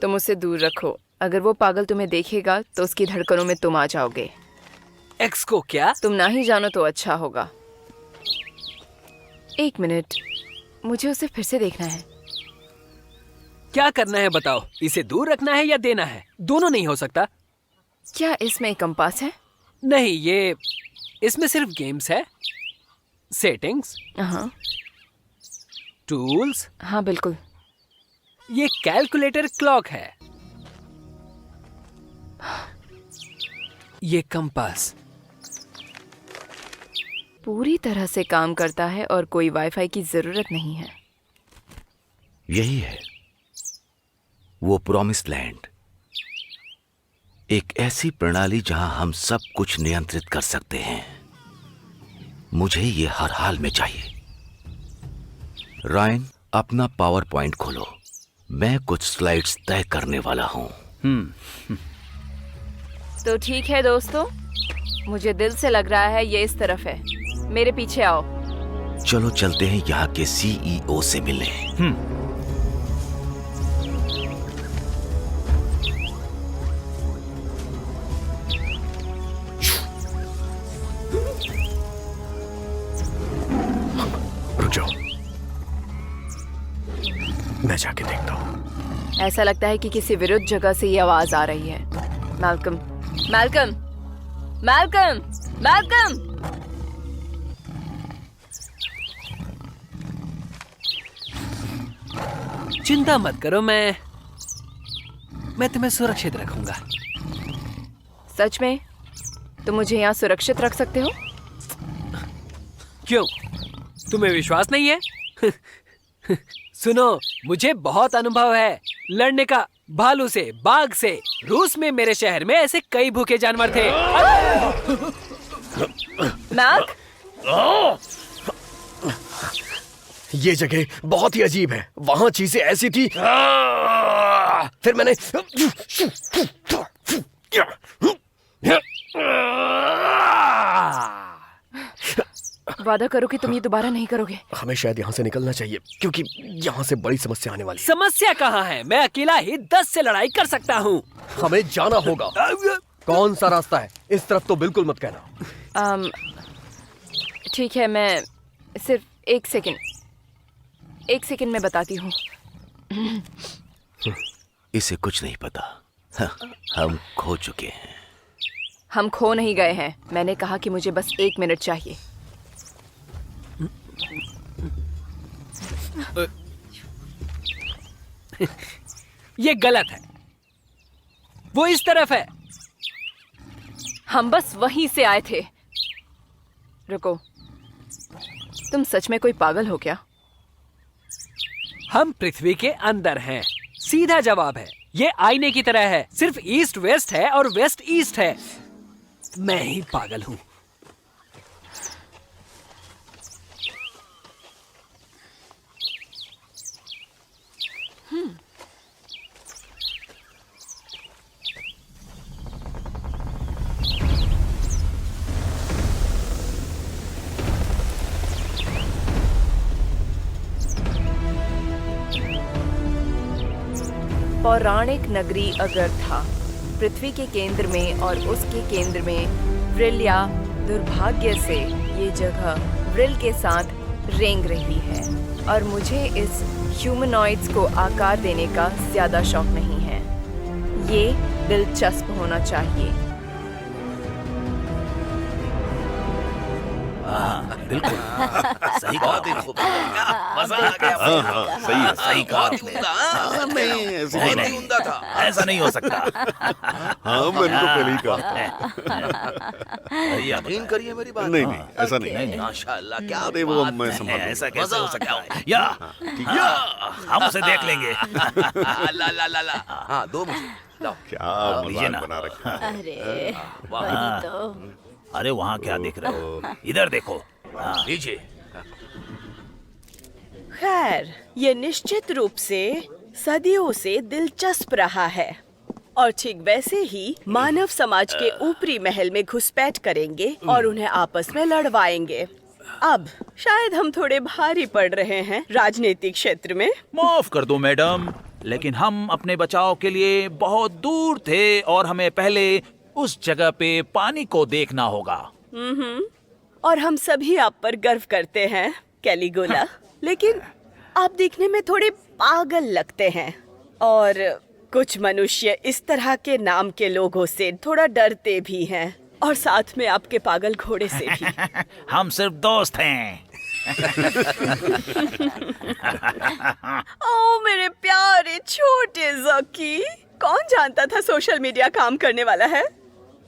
तुम उसे दूर रखो। अगर वो पागल तुम्हें देखेगा तो उसकी धड़कनों में तुम आ जाओगे। एक्स को क्या? तुम ना ही जानो तो अच्छा होगा। एक मिनट, मुझे उसे फिर से देखना है। क्या करना है बताओ? इसे दूर रखना है या देना है? दोनों नहीं हो सकता। क्या इसमें एक कंपास है? नहीं, ये इसमें सिर्फ गेम्स है, सेटिंग्स, हाँ। टूल्स। हाँ बिल्कुल। ये कैलकुलेटर क्लॉक है। ये कंपास पूरी तरह से काम करता है और कोई वाईफाई की जरूरत नहीं है। यही है वो प्रॉमिस्ड लैंड, एक ऐसी प्रणाली जहां हम सब कुछ नियंत्रित कर सकते हैं। मुझे ये हर हाल में चाहिए। रायन, अपना पावर पॉइंट खोलो। मैं कुछ स्लाइड्स तय करने वाला हूं। तो ठीक है दोस्तों, मुझे दिल से लग रहा है ये इस तरफ है। मेरे पीछे आओ। चलो चलते हैं यहाँ के सीईओ से मिलने। रुक जाओ, मैं जाके देखता हूँ। ऐसा लगता है कि किसी विरुद्ध जगह से ये आवाज आ रही है। Malcolm, Malcolm, Malcolm, Malcolm! चिंता मत करो, मैं तुम्हें सुरक्षित रखूंगा। सच में? तुम मुझे यहाँ सुरक्षित रख सकते हो? क्यों, तुम्हें विश्वास नहीं है? सुनो, मुझे बहुत अनुभव है लड़ने का। भालू से, बाघ से। रूस में मेरे शहर में ऐसे कई भूखे जानवर थे। मैक? ये जगह बहुत ही अजीब है। वहां चीजें ऐसी थी, फिर मैंने वादा करो कि तुम ये दोबारा नहीं करोगे। हमें शायद यहाँ से निकलना चाहिए, क्योंकि यहाँ से बड़ी समस्या आने वाली है। समस्या कहाँ है? मैं अकेला ही 10 से लड़ाई कर सकता हूँ। हमें जाना होगा। कौन सा रास्ता है? इस तरफ तो बिल्कुल मत कहना। ठीक है, मैं सिर्फ एक सेकंड में बताती हूँ। इसे कुछ नहीं पता। हम खो चुके हैं। हम खो नहीं गए हैं। मैंने कहा कि मुझे बस 1 मिनट चाहिए। ये गलत है। वो इस तरफ है। हम बस वहीं से आए थे। रुको, तुम सच में कोई पागल हो क्या? हम पृथ्वी के अंदर हैं। सीधा जवाब है। ये आईने की तरह है, सिर्फ ईस्ट वेस्ट है और वेस्ट ईस्ट है। मैं ही पागल हूं। पौराणिक नगरी अगर था। पृथ्वी के केंद्र में और उसके केंद्र में व्रिल्या। दुर्भाग्य से ये जगह व्रिल के साथ रेंग रही है और मुझे इस ह्यूमनॉइड्स को आकार देने का ज्यादा शौक नहीं है। ये दिलचस्प होना चाहिए। बिल्कुल सही कहा, खूब मजा आ गया। सही कहा, नहीं ऐसा नहीं हो सकता। हाँ, मैंने तो पहले ही कहा। यकीन करिए मेरी बात। नहीं, ऐसा नहीं। माशाल्लाह, क्या अरे वो मैं संभाल ऐसा कैसे हो सकता है? या हम उसे देख लेंगे। ला ला ला ला। हाँ, दो मुझे लाओ। क्या लीजिए ना। मजाक बना रखा है। अरे वाह। वही तो। अरे वहाँ क्या देख रहे हो? इधर देखो। लीजिए। खैर, ये निश्चित रूप से सदियों से दिलचस्प रहा है और ठीक वैसे ही मानव समाज के ऊपरी महल में घुसपैठ करेंगे और उन्हें आपस में लड़वाएंगे। अब शायद हम थोड़े भारी पड़ रहे हैं राजनीतिक क्षेत्र में। माफ कर दो मैडम, लेकिन हम अपने बचाव के लिए बहुत दूर थे और हमें पहले उस जगह पे पानी को देखना होगा। और हम सभी आप पर गर्व करते हैं कैलिगुला, लेकिन आप दिखने में थोड़े पागल लगते हैं और कुछ मनुष्य इस तरह के नाम के लोगों से थोड़ा डरते भी हैं और साथ में आपके पागल घोड़े से भी। हम सिर्फ दोस्त हैं। ओ मेरे प्यारे छोटे जकी, कौन जानता था सोशल मीडिया काम करने वाला है?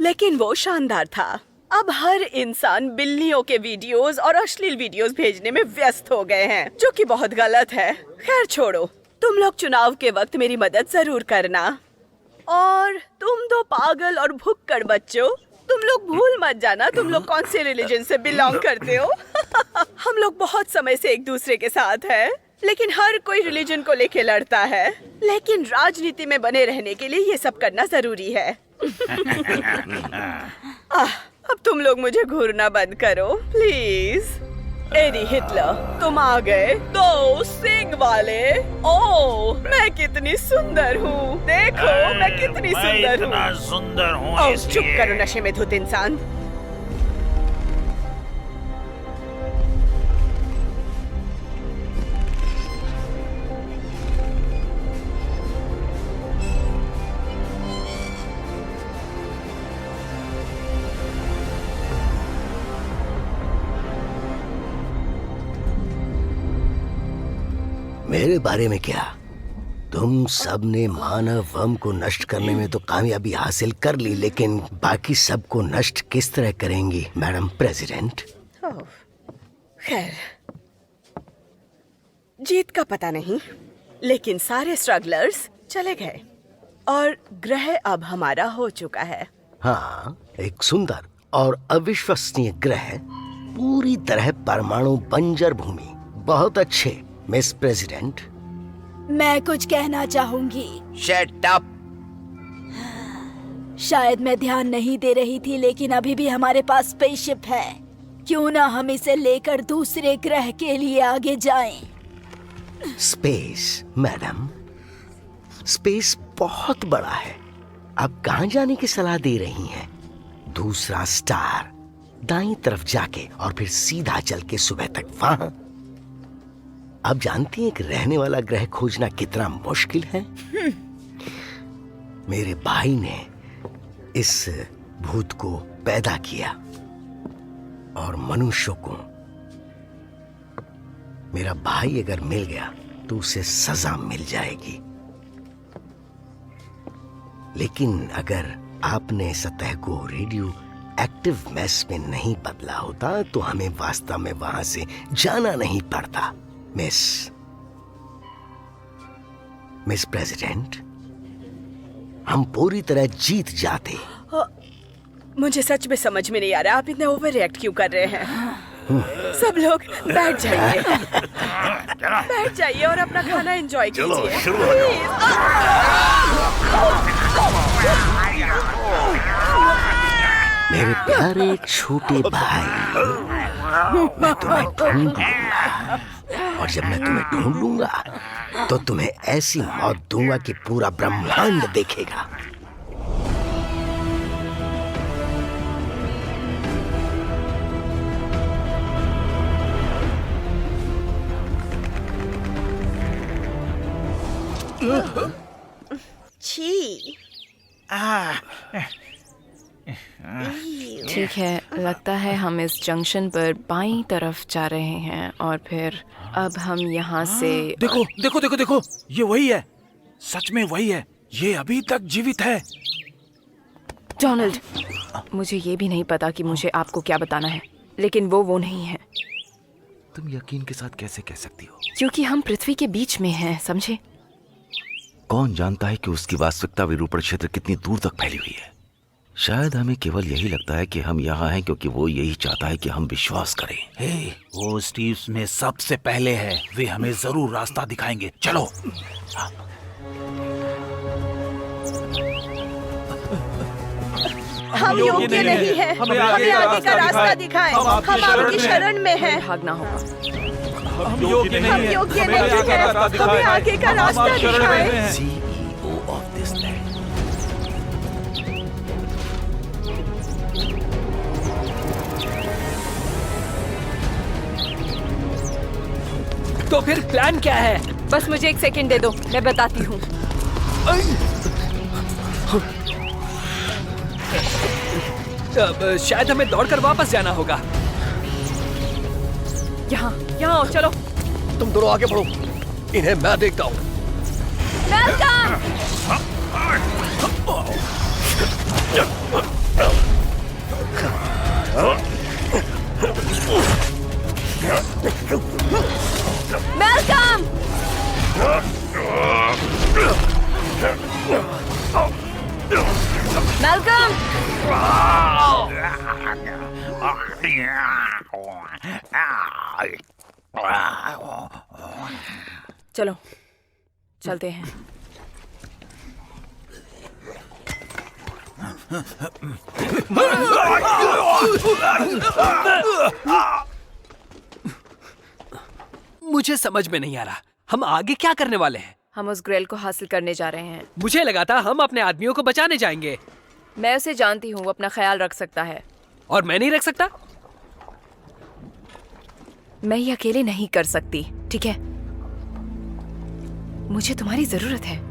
लेकिन वो शानदार था। अब हर इंसान बिल्लियों के वीडियोस और अश्लील वीडियोस भेजने में व्यस्त हो गए हैं, जो कि बहुत गलत है। खैर छोड़ो, तुम लोग चुनाव के वक्त मेरी मदद जरूर करना। और तुम दो पागल और भुक्कड़ बच्चों, तुम लोग भूल मत जाना तुम लोग कौन से रिलीजन से बिलोंग करते हो। हम लोग बहुत समय से एक दूसरे के साथ हैं, लेकिन हर कोई रिलीजन को लेके लड़ता है। लेकिन राजनीति में बने रहने के लिए ये सब करना जरूरी है। अब तुम लोग मुझे घूरना बंद करो प्लीज। एडी हिटलर, तुम आ गए, दो सिंग वाले। ओ, मैं कितनी सुंदर हूँ, देखो मैं कितनी सुंदर हूँ। मैं सुंदर हूँ। ओ, चुप करो नशे में धुत इंसान। मेरे बारे में क्या? तुम सब ने मानव वम को नष्ट करने में तो कामयाबी हासिल कर ली, लेकिन बाकी सबको नष्ट किस तरह करेंगी मैडम प्रेसिडेंट? खैर, जीत का पता नहीं, लेकिन सारे स्ट्रगलर्स चले गए और ग्रह अब हमारा हो चुका है। हाँ, एक सुंदर और अविश्वसनीय ग्रह, पूरी तरह परमाणु बंजर भूमि। बहुत अच्छे मिस प्रेसिडेंट। मैं कुछ कहना चाहूंगी। Shut up. शायद मैं ध्यान नहीं दे रही थी, लेकिन अभी भी हमारे पास स्पेसशिप है। क्यों ना हम इसे लेकर दूसरे ग्रह के लिए आगे जाएं? स्पेस मैडम, स्पेस बहुत बड़ा है। आप कहाँ जाने की सलाह दे रही हैं? दूसरा स्टार, दाईं तरफ जाके और फिर सीधा चल के सुबह तक वहां। आप जानती हैं कि रहने वाला ग्रह खोजना कितना मुश्किल है। मेरे भाई ने इस भूत को पैदा किया और मनुष्यों को। मेरा भाई अगर मिल गया तो उसे सजा मिल जाएगी, लेकिन अगर आपने सतह को रेडियो एक्टिव मैस में नहीं बदला होता तो हमें वास्तव में वहां से जाना नहीं पड़ता। मिस प्रेसिडेंट, हम पूरी तरह जीत जाते। मुझे सच में समझ में नहीं आ रहा आप इतना ओवर रिएक्ट क्यों कर रहे हैं। सब लोग बैठ जाइए, बैठ जाइए और अपना खाना एंजॉय कीजिए। मेरे प्यारे छोटे भाई, मैं तुम्हें ढूंढूंगा। और जब मैं तुम्हें ढूंढ लूंगा तो तुम्हें ऐसी मौत दूंगा कि पूरा ब्रह्मांड देखेगा। छी। ठीक है, लगता है हम इस जंक्शन पर बाईं तरफ जा रहे हैं और फिर अब हम यहाँ से देखो देखो देखो देखो, ये वही है, सच में वही है, ये अभी तक जीवित है। डोनाल्ड, मुझे ये भी नहीं पता कि मुझे आपको क्या बताना है, लेकिन वो नहीं है। तुम यकीन के साथ कैसे कह सकती हो? क्योंकि हम पृथ्वी के बीच में हैं, समझे? कौन जानता है कि उसकी वास्तविकता विरूपण क्षेत्र कितनी दूर तक फैली हुई है। शायद हमें केवल यही लगता है कि हम यहाँ हैं क्योंकि वो यही चाहता है कि हम विश्वास करें। हे, वो स्टीव्स में सबसे पहले है, वे हमें जरूर रास्ता दिखाएंगे। चलो। हम योग्य नहीं है, हमें आगे का रास्ता दिखाएं। हम आपकी शरण में हैं। भागना होगा। हम योग्य नहीं है, हमें आगे का रास्ता दिखाएं। CEO of this land. तो फिर प्लान क्या है? बस मुझे 1 सेकंड दे दो, मैं बताती हूँ। शायद हमें दौड़कर वापस जाना होगा। यहाँ आओ, चलो। तुम दोनों आगे बढ़ो, इन्हें मैं देखता हूँ। मैल्कम! मैल्कम! चलो, चलते हैं। मुझे समझ में नहीं आ रहा, हम आगे क्या करने वाले हैं? हम उस ग्रेल को हासिल करने जा रहे हैं। मुझे लगा था हम अपने आदमियों को बचाने जाएंगे। मैं उसे जानती हूँ, वो अपना ख्याल रख सकता है। और मैं नहीं रख सकता? मैं ये अकेले नहीं कर सकती, ठीक है? मुझे तुम्हारी जरूरत है।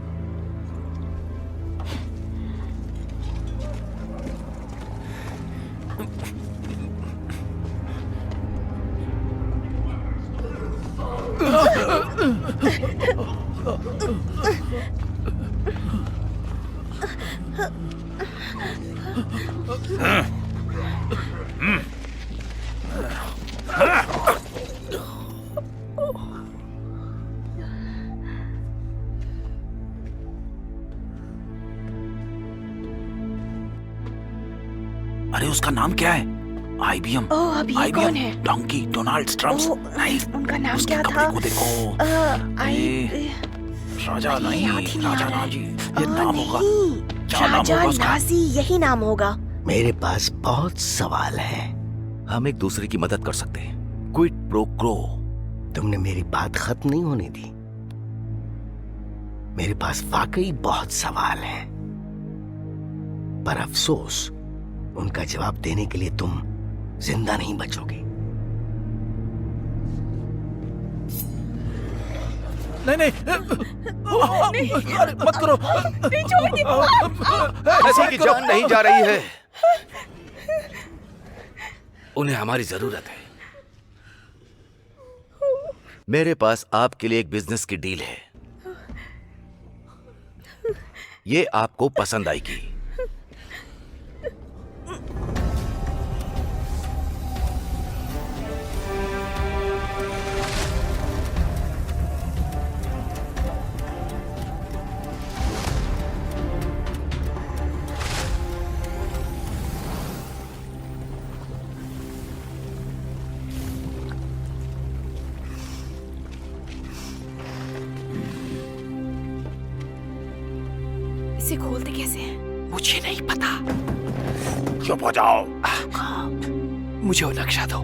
अरे उसका नाम क्या है? IBM। ओह, अब ये कौन है? Donkey, Donald Trump. नहीं, उनका नाम उसके क्या कपड़े था? को देखो। राजा नहीं, राजा नाजी, ये नाम होगा। क्या नाम होगा उसका? नाजी, यही नाम होगा। मेरे पास बहुत सवाल हैं। हम एक दूसरे की मदद कर सकते हैं। Quit pro crow. तुमने मेरी बात खत्म नहीं होने दी। मेरे पास वाकई बहुत सवाल हैं, पर अफसोस उनका जवाब देने के लिए तुम जिंदा नहीं बचोगे। नहीं, मत करो। किसी की जान नहीं जा रही है। उन्हें हमारी जरूरत है। मेरे पास आपके लिए एक बिजनेस की डील है, ये आपको पसंद आएगी। इसे खोलते कैसे हैं? मुझे नहीं पता। चुप हो जाओ। मुझे वो नक्शा दो।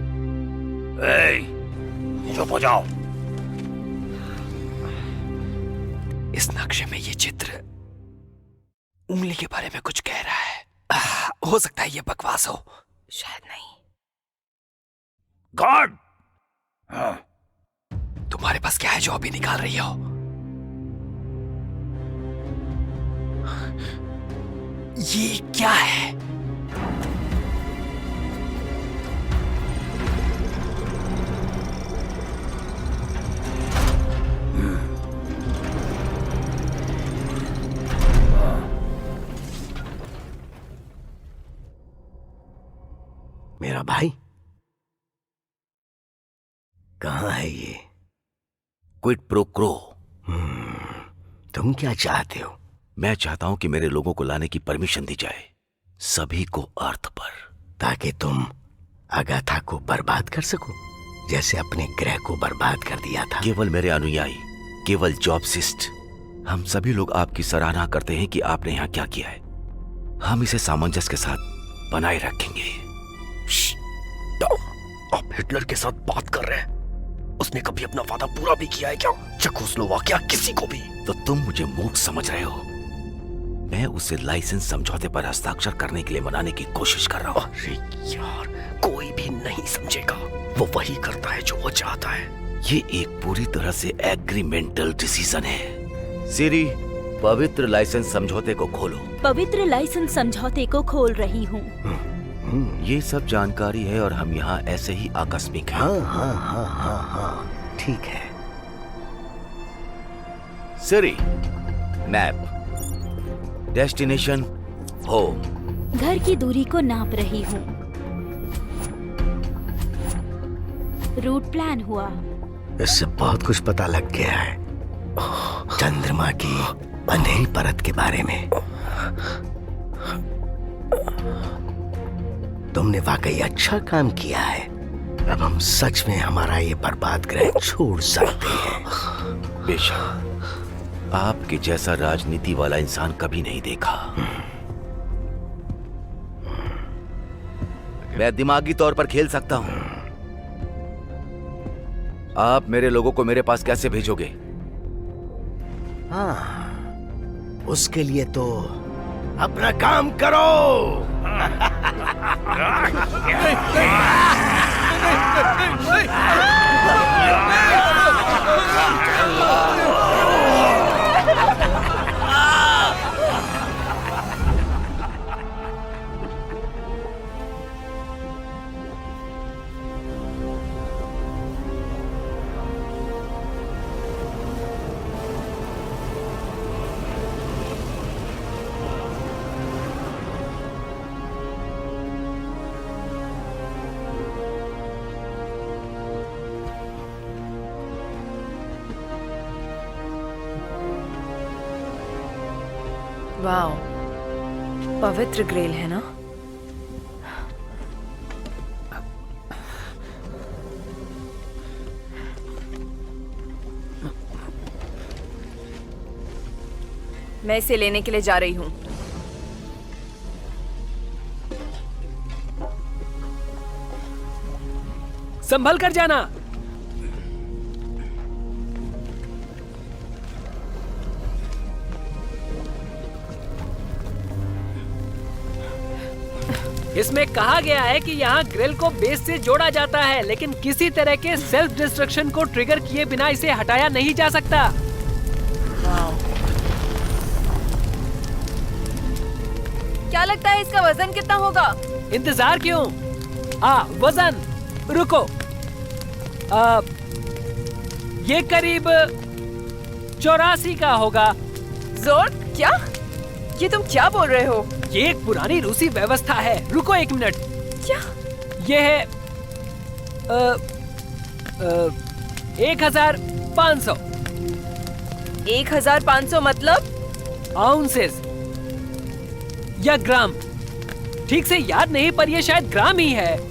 चुप हो जाओ। इस नक्शे में ये चित्र उंगली के बारे में कुछ कह रहा है। हो सकता है ये बकवास हो। शायद नहीं। गॉड, तुम्हारे पास क्या है जो अभी निकाल रही हो? ये क्या है? मेरा भाई कहाँ है ये? Quid pro crow. तुम क्या चाहते हो? मैं चाहता हूं कि मेरे लोगों को लाने की परमिशन दी जाए, सभी को अर्थ पर, ताकि तुम अगाथा को बर्बाद कर सको, जैसे अपने ग्रह को बर्बाद कर दिया था। केवल मेरे अनुयायी, केवल जॉबसिस्ट, हम सभी लोग आपकी सराहना करते हैं कि आपने यहाँ क्या किया है। हम इसे सामंजस्य के साथ बनाए रखेंगे। आप हिटलर के साथ बात कर रहे हैं? उसने कभी अपना वादा पूरा भी किया है क्या? चेकोस्लोवाकिया किसी को भी? तो तुम मुझे मूर्ख समझ रहे हो? मैं उसे लाइसेंस समझौते पर हस्ताक्षर करने के लिए मनाने की कोशिश कर रहा हूँ। अरे यार, कोई भी नहीं समझेगा। वो वही करता है जो वो चाहता है। ये एक पूरी तरह से एग्रीमेंटल डिसीजन है। सीरी, पवित्र लाइसेंस समझौते को खोलो। पवित्र लाइसेंस समझौते को खोल रही हूँ। ये सब जानकारी है और हम यहाँ ऐसे ही आकस्मिक हैं। हाँ, ठीक है। सीरी, मैप, डेस्टिनेशन होम। घर की दूरी को नाप रही हूँ। रूट प्लान हुआ। इससे बहुत कुछ पता लग गया है, चंद्रमा की अंधेरी परत के बारे में। तुमने वाकई अच्छा काम किया है। अब हम सच में हमारा ये बर्बाद ग्रह छोड़ सकते हैं। बेशक, आपके जैसा राजनीति वाला इंसान कभी नहीं देखा। मैं दिमागी तौर पर खेल सकता हूं। आप मेरे लोगों को मेरे पास कैसे भेजोगे? हाँ, उसके लिए तो अपना काम करो। वाओ, पवित्र ग्रेल है ना? मैं इसे लेने के लिए जा रही हूँ। संभल कर जाना। इसमें कहा गया है कि यहाँ ग्रिल को बेस से जोड़ा जाता है, लेकिन किसी तरह के सेल्फ डिस्ट्रक्शन को ट्रिगर किए बिना इसे हटाया नहीं जा सकता। क्या लगता है इसका वजन कितना होगा? इंतजार क्यों? वजन, रुको। ये करीब 84 का होगा। जोर, क्या? ये तुम क्या बोल रहे हो? ये एक पुरानी रूसी व्यवस्था है। रुको एक मिनट। क्या? ये है 1500। 1500 मतलब? आउंसेस या ग्राम, ठीक से याद नहीं, पर ये शायद ग्राम ही है।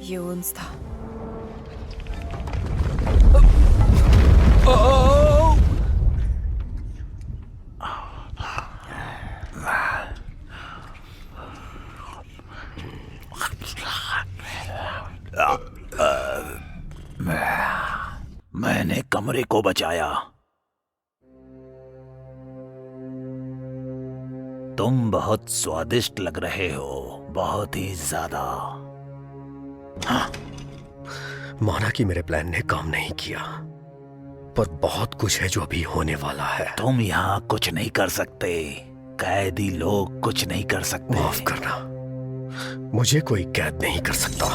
ये उन्स था। मैंने कमरे को बचाया। तुम बहुत स्वादिष्ट लग रहे हो, बहुत ही ज्यादा। माना कि मेरे प्लान ने काम नहीं किया, पर बहुत कुछ है जो अभी होने वाला है। तुम यहाँ कुछ नहीं कर सकते, कैदी लोग कुछ नहीं कर सकते। माफ करना, मुझे कोई कैद नहीं कर सकता।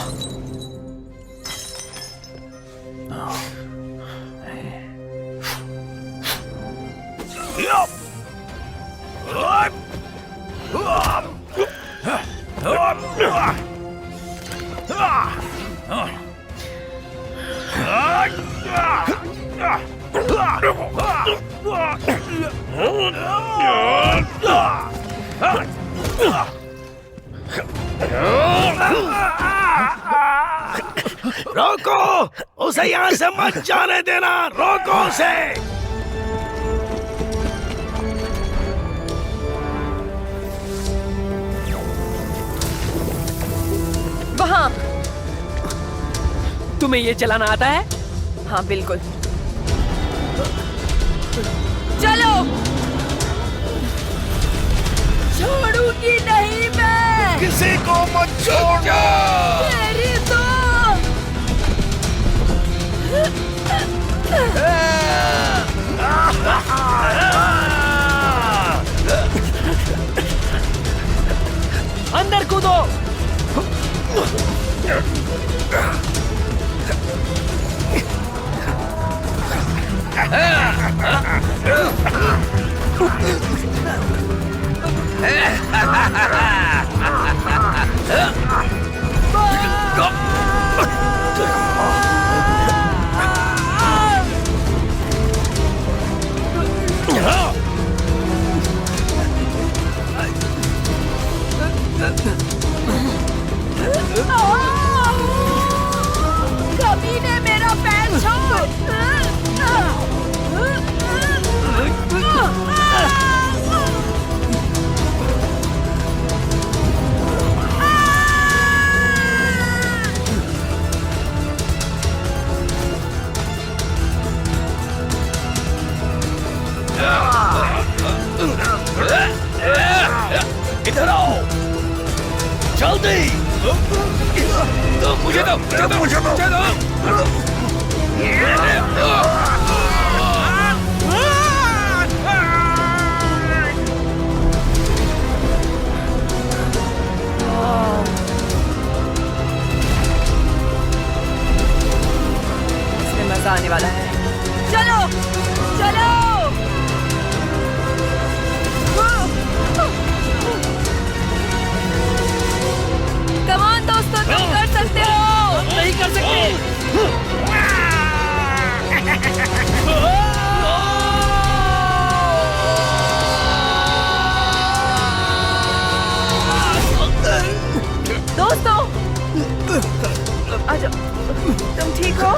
रोको, उसे यहाँ से मत जाने देना, रोको उसे। वहाँ। तुम्हें ये चलाना आता है? हाँ बिल्कुल। चलो। छोड़ूंगी नहीं मैं। किसी को मत छोड़ो। मेरी तो अंदर कूदो। कभी ने मेरा पैर छोड़। इधर आओ, जल्दी। मुझे दो, मुझे दो। इसमें मजा आने वाला है। चलो चलो। कमान दोस्तों, तुम कर सकते हो। नहीं कर सकते। दोस्तों आ जाओ। तुम ठीक हो?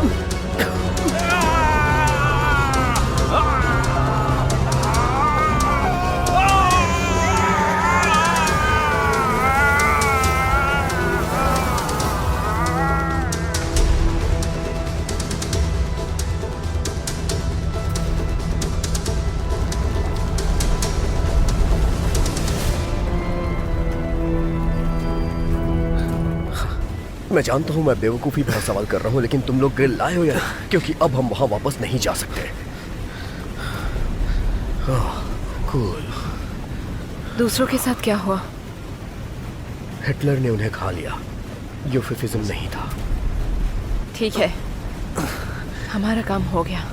मैं जानता हूँ मैं बेवकूफी भरा सवाल कर रहा हूँ, लेकिन तुम लोग ग्रिल लाए हो या नहीं? क्योंकि अब हम वहां वापस नहीं जा सकते। कूल। दूसरों के साथ क्या हुआ? हिटलर ने उन्हें खा लिया। यूफिफिज्म नहीं था। ठीक है, हमारा काम हो गया।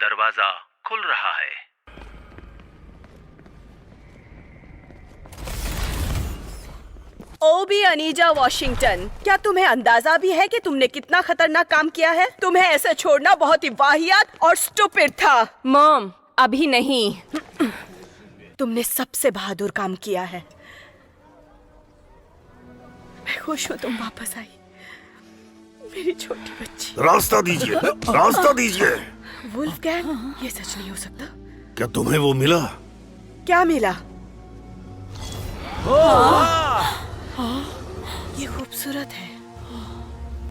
दरवाजा खुल रहा है। ओबी अनीजा वॉशिंगटन, क्या तुम्हें अंदाजा भी है कि तुमने कितना खतरनाक काम किया है? तुम्हें ऐसे छोड़ना बहुत ही वाहियात और स्टूपिड था। मॉम, अभी नहीं। तुमने सबसे बहादुर काम किया है। मैं खुश हूँ तुम वापस आई, मेरी छोटी बच्ची। रास्ता दीजिए, रास्ता दीजिए। वुल्फगैंग, ये सच नहीं हो सकता। क्या तुम्हें वो मिला? क्या मिला? ये खूबसूरत है।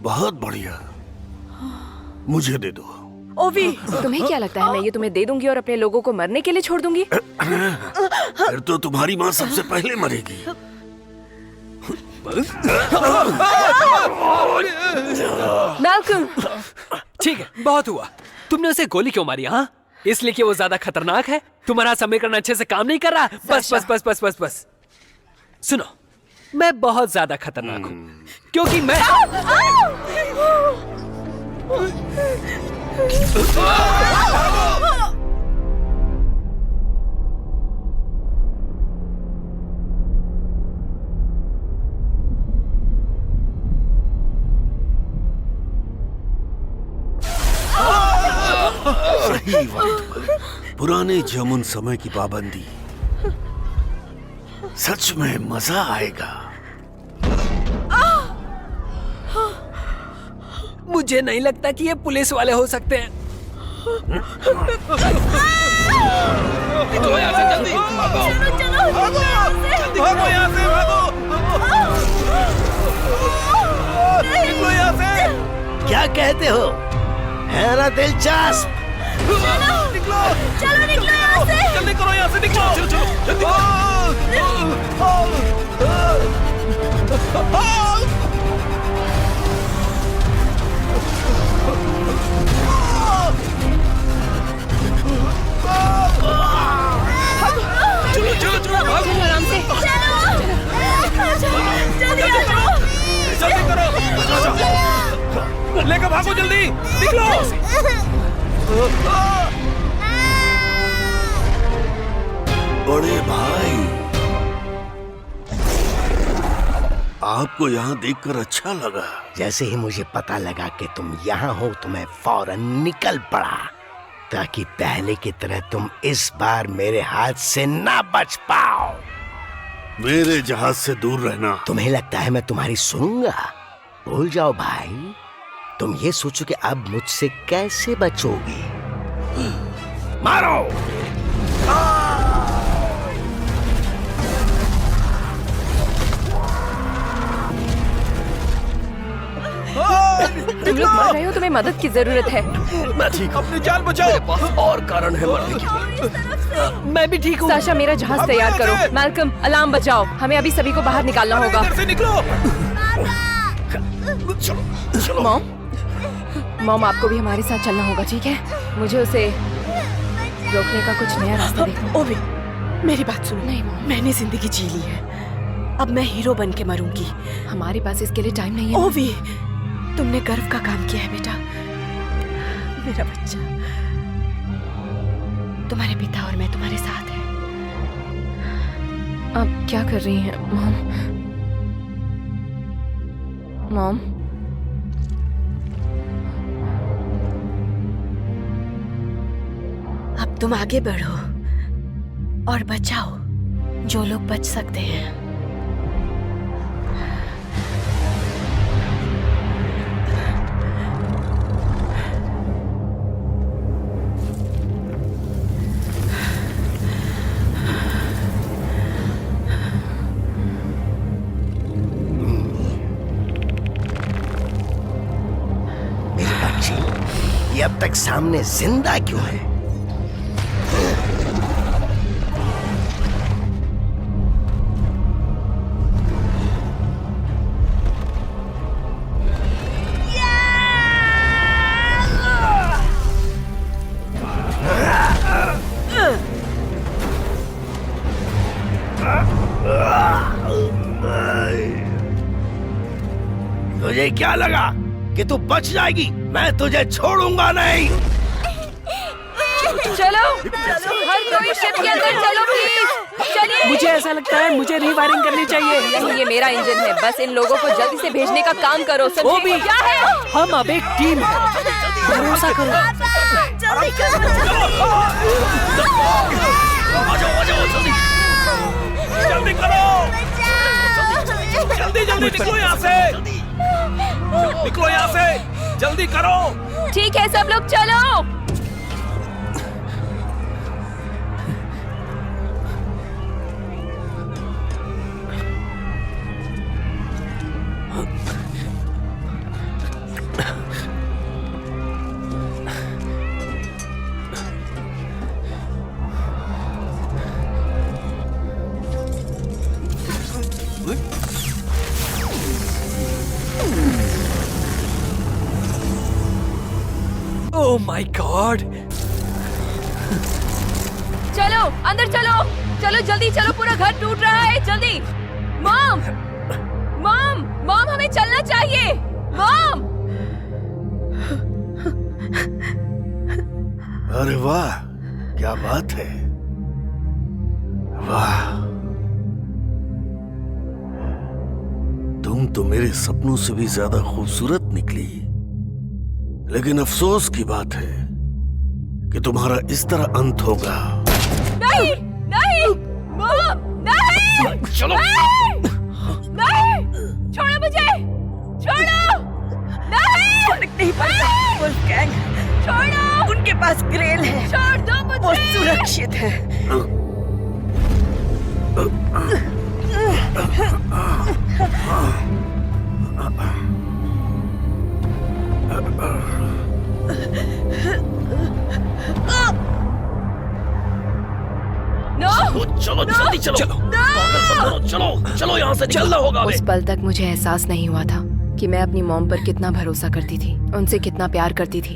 बहुत बढ़िया, मुझे दे दो। ओवी, तुम्हें क्या लगता है मैं ये तुम्हें दे दूंगी और अपने लोगों को मरने के लिए छोड़ दूंगी? फिर तो तुम्हारी माँ सबसे पहले मरेगी। मैल्कम, ठीक है, बहुत हुआ। तुमने उसे गोली क्यों मारी? हाँ, इसलिए कि वो ज्यादा खतरनाक है? तुम्हारा समीकरण अच्छे से काम नहीं कर रहा? बस बस बस बस बस बस। सुनो, मैं बहुत ज्यादा खतरनाक हूँ क्योंकि मैं सही वक्त पर पुराने जमुन समय की पाबंदी, सच में मजा आएगा। मुझे नहीं लगता कि ये पुलिस वाले हो सकते हैं। निकलो यहाँ से, जल्दी भागो, भागो यहाँ से, भागो, निकलो यहाँ से। क्या कहते हो? है ना दिलचस्प? निकलो, चलो निकलो यहाँ से, जल्दी करो यहाँ से, निकलो, चलो चलो जल्दी। चलो चलो चलो, भागो आराम से। जल्दी करो, लेकर भागो, जल्दी निकलो। बड़े भाई, आपको यहाँ देखकर अच्छा लगा। जैसे ही मुझे पता लगा कि तुम यहाँ हो तो मैं फौरन निकल पड़ा, ताकि पहले की तरह तुम इस बार मेरे हाथ से ना बच पाओ। मेरे जहाज से दूर रहना। तुम्हें लगता है मैं तुम्हारी सुनूंगा? भूल जाओ भाई, तुम ये सोचो कि अब मुझसे कैसे बचोगे। मारो! तुम लोग मर रहे हो, तुम्हें मदद की जरूरत है। मैं ठीक हूँ, अपनी जान बचाओ। मेरे पास और कारण है मरने की। मैं भी ठीक हूँ। साशा, मेरा जहाज तैयार करो। मैल्कम, अलार्म बजाओ, हमें अभी सभी को बाहर निकालना होगा। इधर से निकलो। मॉम, मॉम, आपको भी हमारे साथ चलना होगा, ठीक है? मुझे उसे रोकने का कुछ नया रास्ता देखना। ओवी, मेरी बात सुनो। नहीं मॉम, मैंने जिंदगी जी ली है, अब मैं हीरो बन के मरूंगी। हमारे पास इसके लिए टाइम नहीं है। ओवी, तुमने गर्व का काम किया है बेटा। मेरा बच्चा, तुम्हारे पिता और मैं तुम्हारे साथ हैं। आप क्या कर रही हैं मॉम? मॉम, अब तुम आगे बढ़ो और बचाओ जो लोग बच सकते हैं। मेरी बच्ची, ये अब तक सामने जिंदा क्यों है? तुझे क्या लगा कि तू बच जाएगी? मैं तुझे छोड़ूंगा नहीं। चलो हर कोई शिप के अंदर चलो प्लीज। चलिए। मुझे ऐसा लगता है मुझे रीवायरिंग करनी चाहिए। नहीं, ये मेरा इंजन है। बस इन लोगों को जल्दी से भेजने का काम करो। वो भी क्या है? हम अब एक टीम है, भरोसा करो। जल्दी करो। जल्दी करो, जल्दी जल्दी निकलो यहाँ से, निकलो यहाँ से, जल्दी करो। ठीक है सब लोग चलो। Oh my God. चलो अंदर चलो, चलो जल्दी चलो, पूरा घर टूट रहा है। जल्दी। मॉम मॉम मॉम, हमें चलना चाहिए। मॉम। अरे वाह, क्या बात है। वाह, तुम तो मेरे सपनों से भी ज्यादा खूबसूरत निकली। लेकिन अफसोस की बात है कि तुम्हारा इस तरह अंत होगा। नहीं नहीं मॉम, नहीं। चलो। नहीं, नहीं, छोड़ो मुझे, छोड़ो। नहीं, फर्क नहीं पड़ता। वुल्फगैंग, छोड़ो। उनके पास ग्रेल है। छोड़ दो मुझे। वो सुरक्षित है। चलो जल्दी चलो, चलो चलो यहाँ से निकलना होगा। उस पल तक मुझे एहसास नहीं हुआ था कि मैं अपनी मॉम पर कितना भरोसा करती थी, उनसे कितना प्यार करती थी।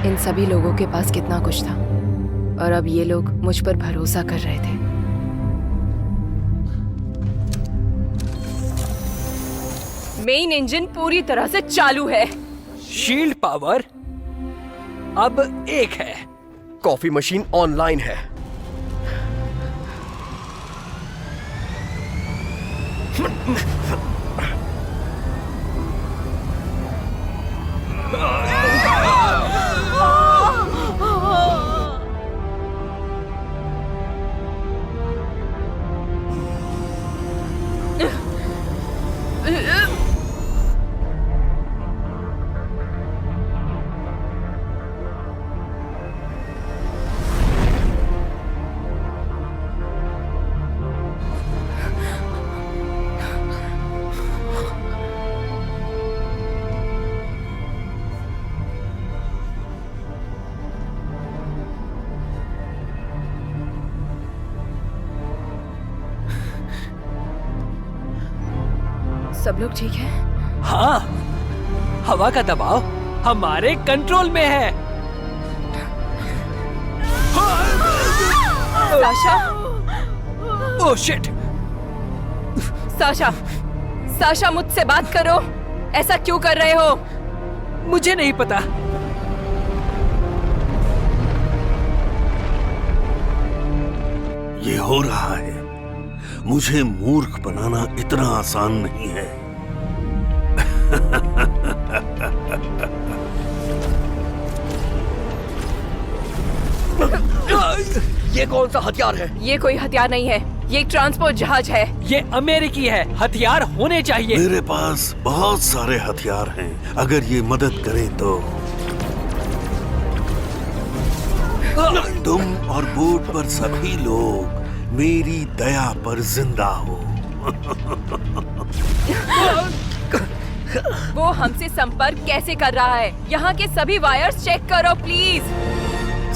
इन सभी लोगों के पास कितना कुछ था और अब ये लोग मुझ पर भरोसा कर रहे थे। मेन इंजन पूरी तरह से चालू है। शील्ड पावर अब 1 है। कॉफी मशीन ऑनलाइन है। सब लोग ठीक है? हाँ, हवा का दबाव हमारे कंट्रोल में है। Sasha, oh shit. Sasha, Sasha मुझसे बात करो। ऐसा क्यों कर रहे हो? मुझे नहीं पता। ये हो रहा है। मुझे मूर्ख बनाना इतना आसान नहीं है। ये कौन सा हथियार है? ये कोई हथियार नहीं है, ये एक ट्रांसपोर्ट जहाज है। ये अमेरिकी है, हथियार होने चाहिए। मेरे पास बहुत सारे हथियार हैं, अगर ये मदद करें तो। तुम और बोट पर सभी लोग मेरी दया पर जिंदा हो। वो हमसे संपर्क कैसे कर रहा है? यहाँ के सभी वायर्स चेक करो प्लीज।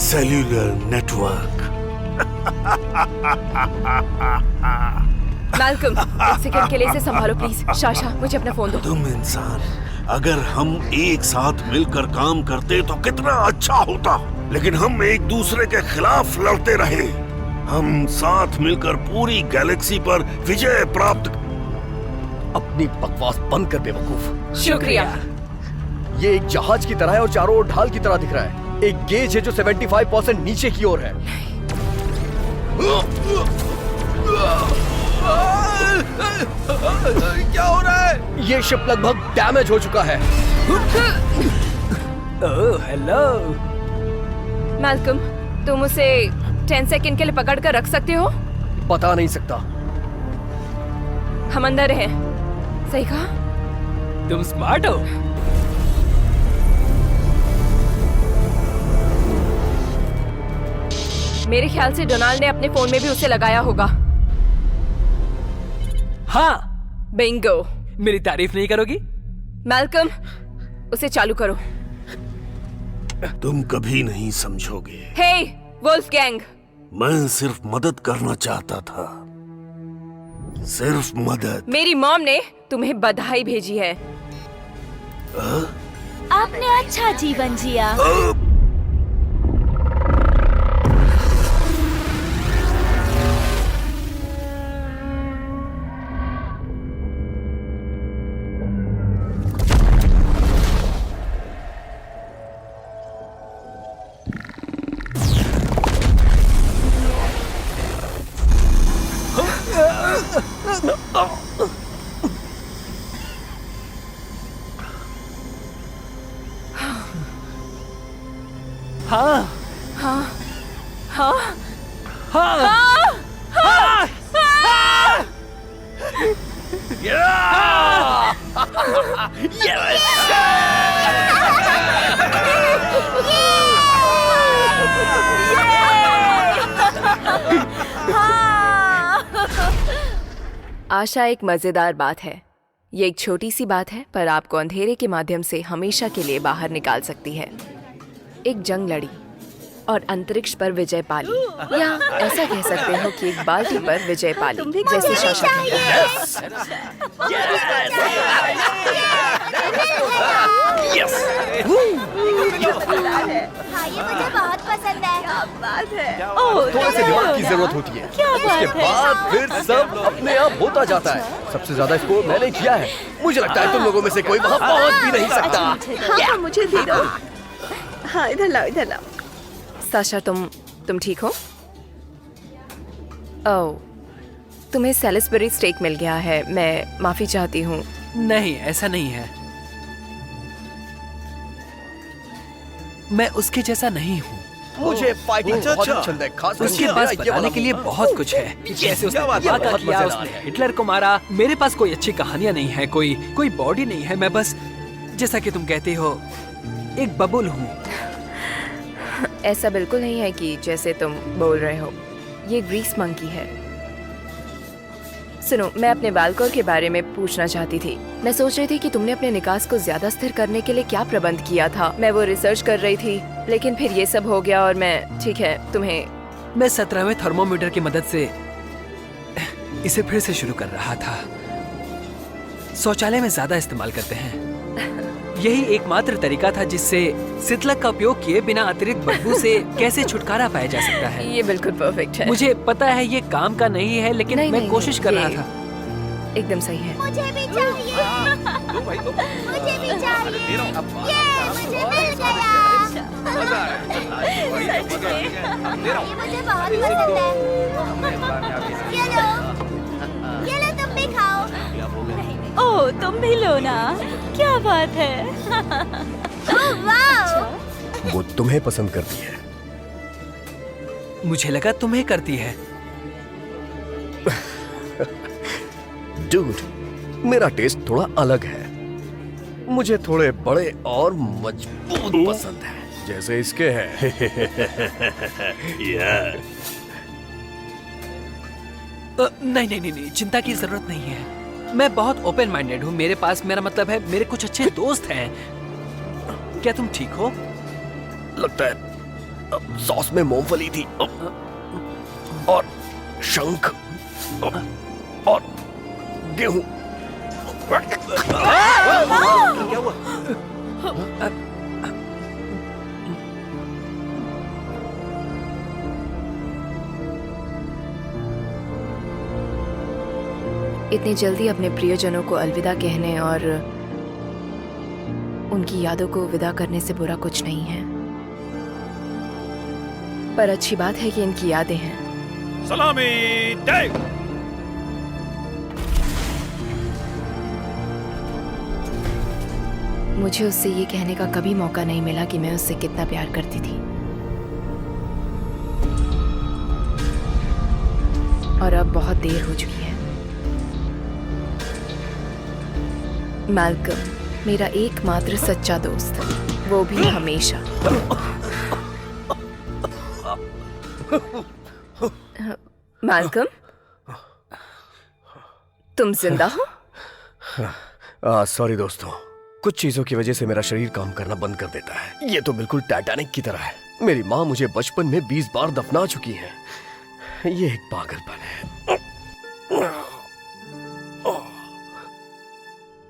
Cellular network. मैल्कम, एक सेकंड के लिए इसे संभालो प्लीज। शाशा, मुझे अपना फोन दो। तुम इंसान, अगर हम एक साथ मिलकर काम करते तो कितना अच्छा होता, लेकिन हम एक दूसरे के खिलाफ लड़ते रहे। हम साथ मिलकर पूरी गैलेक्सी पर विजय प्राप्त। अपनी बकवास बंद कर बेवकूफ। शुक्रिया। ये एक जहाज की तरह है और चारों ओर ढाल की तरह दिख रहा है। एक गेज है जो 75% नीचे की ओर है। क्या हो रहा है? ये शिप लगभग डैमेज हो चुका है। Oh hello. मैल्कम, तुम उसे 10 सेकंड के लिए पकड़ कर रख सकते हो? बता नहीं सकता। हम अंदर हैं। सही कहा? तुम स्मार्ट हो। मेरे ख्याल से डोनाल्ड ने अपने फोन में भी उसे लगाया होगा। हाँ। बिंगो। मेरी तारीफ नहीं करोगी? मैल्कम, उसे चालू करो। तुम कभी नहीं समझोगे। हे वुल्फगैंग। मैं सिर्फ मदद करना चाहता था, सिर्फ मदद। मेरी मॉम ने तुम्हें बधाई भेजी है। आपने अच्छा जीवन जिया। हाँ हाँ हाँ हाँ हाँ हाँ। आशा एक मजेदार बात है। ये एक छोटी सी बात है, पर आपको अंधेरे के माध्यम से हमेशा के लिए बाहर निकाल सकती है। एक जंग लड़ी और अंतरिक्ष पर विजय पाली, या ऐसा कह सकते हो कि एक बाल्टी पर विजय पाली, जैसे शाशा कहता हाँ, ये मुझे बहुत पसंद है। क्या बात है। थोड़े से दिमाग की जरूरत होती है। क्या बात उसके बाद फिर सब अपने आप होता जाता है। सबसे ज्यादा स्कोर मैंने किया है। मुझे लगता है तुम लोगों में से कोई वहाँ पहुँच भी नहीं सकता। हाँ, मुझे दे दो। हाँ, इधर लाओ, इधर लाओ। साशा, तुम ठीक हो? ओह, तुम्हें सेलिसबरी स्टेक मिल गया है। मैं माफी चाहती हूँ। नहीं, ऐसा नहीं है। मैं उसके जैसा नहीं हूँ। मुझे फाइटिंग बहुत पसंद है, खास उसके पास बताने के लिए बहुत कुछ है। कैसे उसने धमाका किया, उसने हिटलर को मारा। मेरे पास कोई अच्छी कहानियां नहीं है, कोई बॉडी नहीं है। मैं बस, जैसा कि तुम कहते हो, एक बबुल हूँ। ऐसा बिल्कुल नहीं है कि जैसे तुम बोल रहे हो। ये ग्रीस मंकी है। सुनो, मैं अपने बालकों के बारे में पूछना चाहती थी। मैं सोच रही थी कि तुमने अपने निकास को ज्यादा स्थिर करने के लिए क्या प्रबंध किया था। मैं वो रिसर्च कर रही थी, लेकिन फिर ये सब हो गया और मैं, ठीक है, तुम्हें। मैं 17वें थर्मोमीटर की मदद से इसे फिर से शुरू कर रहा था। शौचालय में ज्यादा इस्तेमाल करते हैं। यही एकमात्र तरीका था जिससे सितलक का उपयोग किए बिना अतिरिक्त बदबू से कैसे छुटकारा पाया जा सकता है। ये बिल्कुल परफेक्ट है। मुझे पता है ये काम का नहीं है, लेकिन मैं कोशिश कर रहा था। एकदम सही है। मुझे भी चाहिए। मुझे भी चाहिए। ये मुझे मिल गया। ये मुझे बहुत पसंद है। ये लो तुम भी खाओ। ओह, तुम भी लो ना। क्या बात है। ओह वाह। वो तुम्हें पसंद करती है। मुझे लगा तुम्हें करती है। डूड, मेरा टेस्ट थोड़ा अलग है। मुझे थोड़े बड़े और मजबूत पसंद है, जैसे इसके हैं। नहीं नहीं नहीं नहीं, चिंता की जरूरत नहीं है। मैं बहुत ओपन माइंडेड हूँ। मेरे पास, मेरा मतलब है, मेरे कुछ अच्छे दोस्त हैं। क्या तुम ठीक हो? लगता है सॉस में मूंगफली थी और शंख और गेहूं। क्या हुआ? इतनी जल्दी अपने प्रियजनों को अलविदा कहने और उनकी यादों को विदा करने से बुरा कुछ नहीं है, पर अच्छी बात है कि इनकी यादें हैं। सलामी टेक। मुझे उससे ये कहने का कभी मौका नहीं मिला कि मैं उससे कितना प्यार करती थी, और अब बहुत देर हो चुकी है। मैल्कम, मेरा एकमात्र सच्चा दोस्त, वो भी हमेशा। मैल्कम, तुम जिंदा हो? सॉरी दोस्तों, कुछ चीजों की वजह से मेरा शरीर काम करना बंद कर देता है। ये तो बिल्कुल टाइटैनिक की तरह है। मेरी माँ मुझे बचपन में 20 बार दफना चुकी है। ये एक पागलपन है।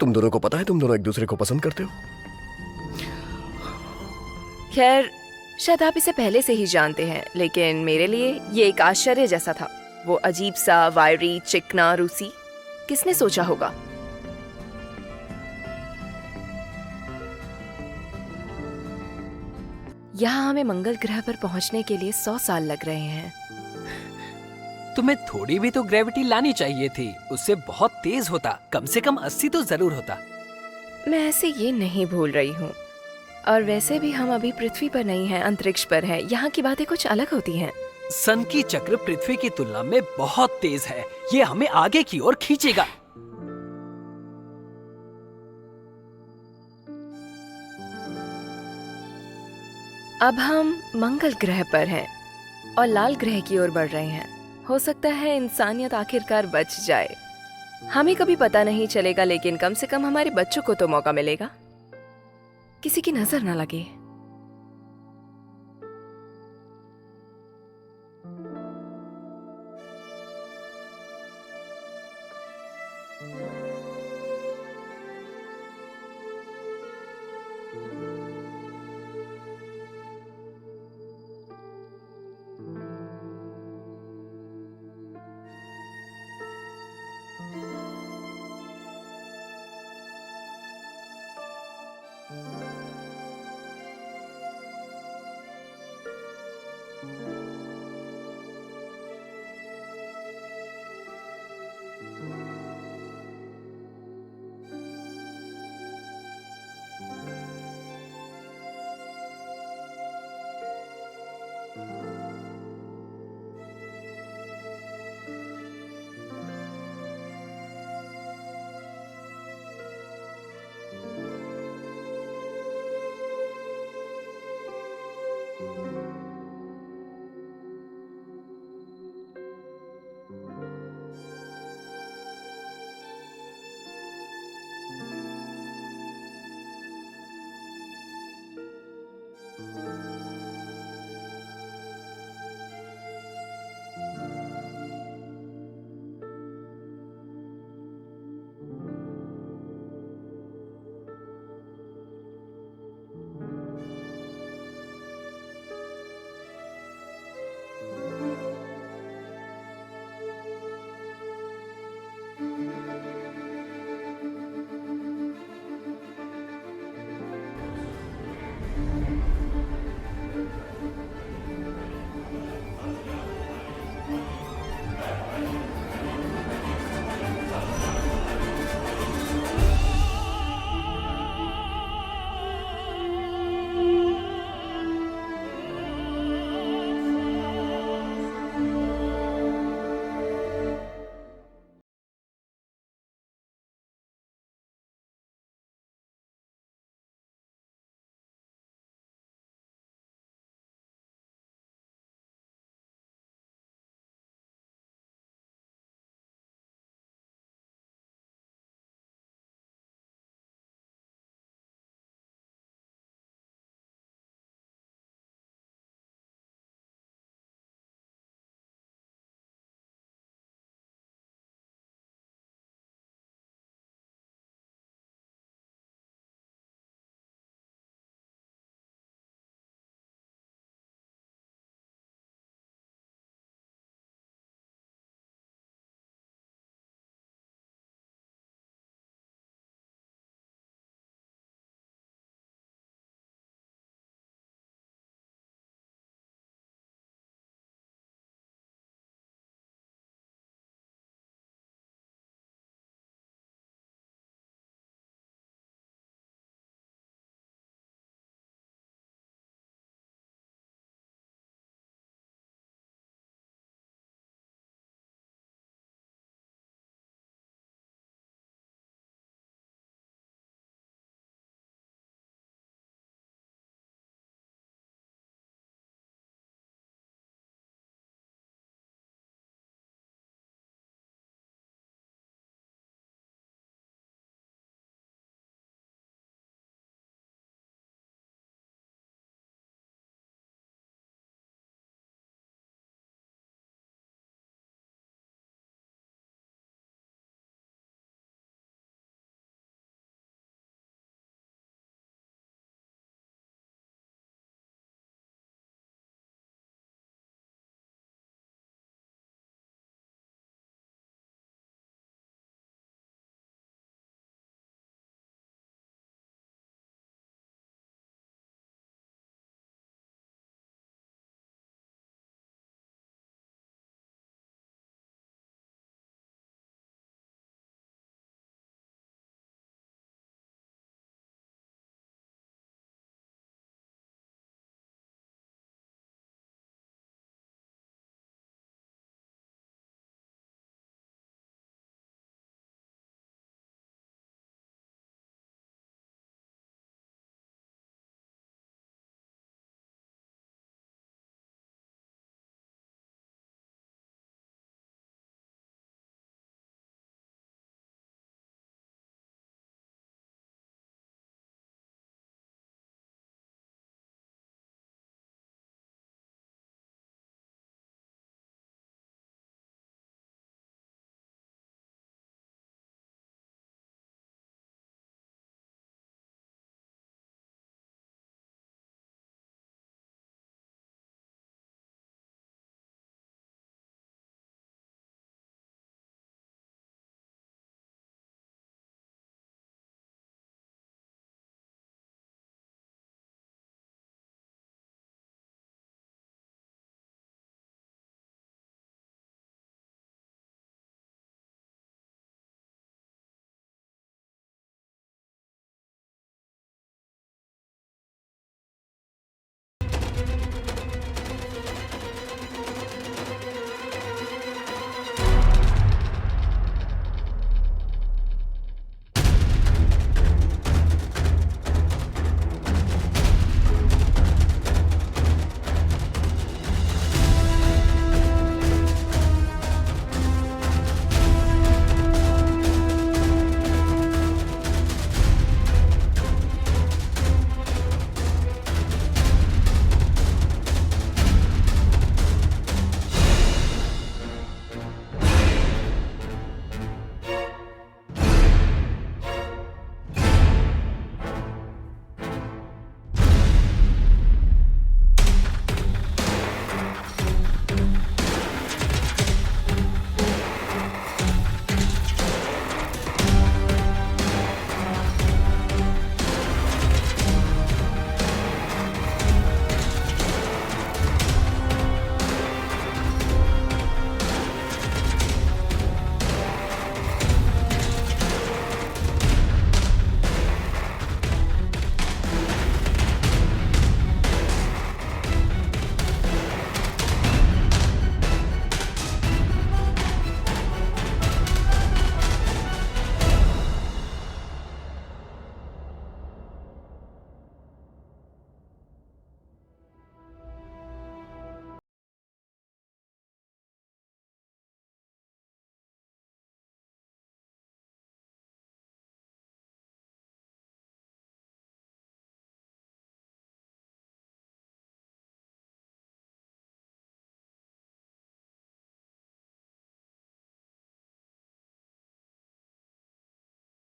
तुम दोनों को पता है, तुम दोनों एक दूसरे को पसंद करते हो? खैर, शायद आप इसे पहले से ही जानते हैं, लेकिन मेरे लिए ये एक आश्चर्य जैसा था। वो अजीब सा वायरी, चिकना रूसी, किसने सोचा होगा? यहाँ हमें मंगल ग्रह पर पहुंचने के लिए 100 साल लग रहे हैं। तुम्हें थोड़ी भी तो ग्रेविटी लानी चाहिए थी, उससे बहुत तेज होता। कम से कम 80 तो जरूर होता। मैं ऐसे ये नहीं भूल रही हूँ, और वैसे भी हम अभी पृथ्वी पर नहीं हैं, अंतरिक्ष पर हैं। यहाँ की बातें कुछ अलग होती हैं। सन की चक्र पृथ्वी की तुलना में बहुत तेज है, ये हमें आगे की ओर खींचेगा। अब हम मंगल ग्रह पर हैं और लाल ग्रह की ओर बढ़ रहे हैं। हो सकता है इंसानियत आखिरकार बच जाए। हमें कभी पता नहीं चलेगा, लेकिन कम से कम हमारे बच्चों को तो मौका मिलेगा। किसी की नजर ना लगे।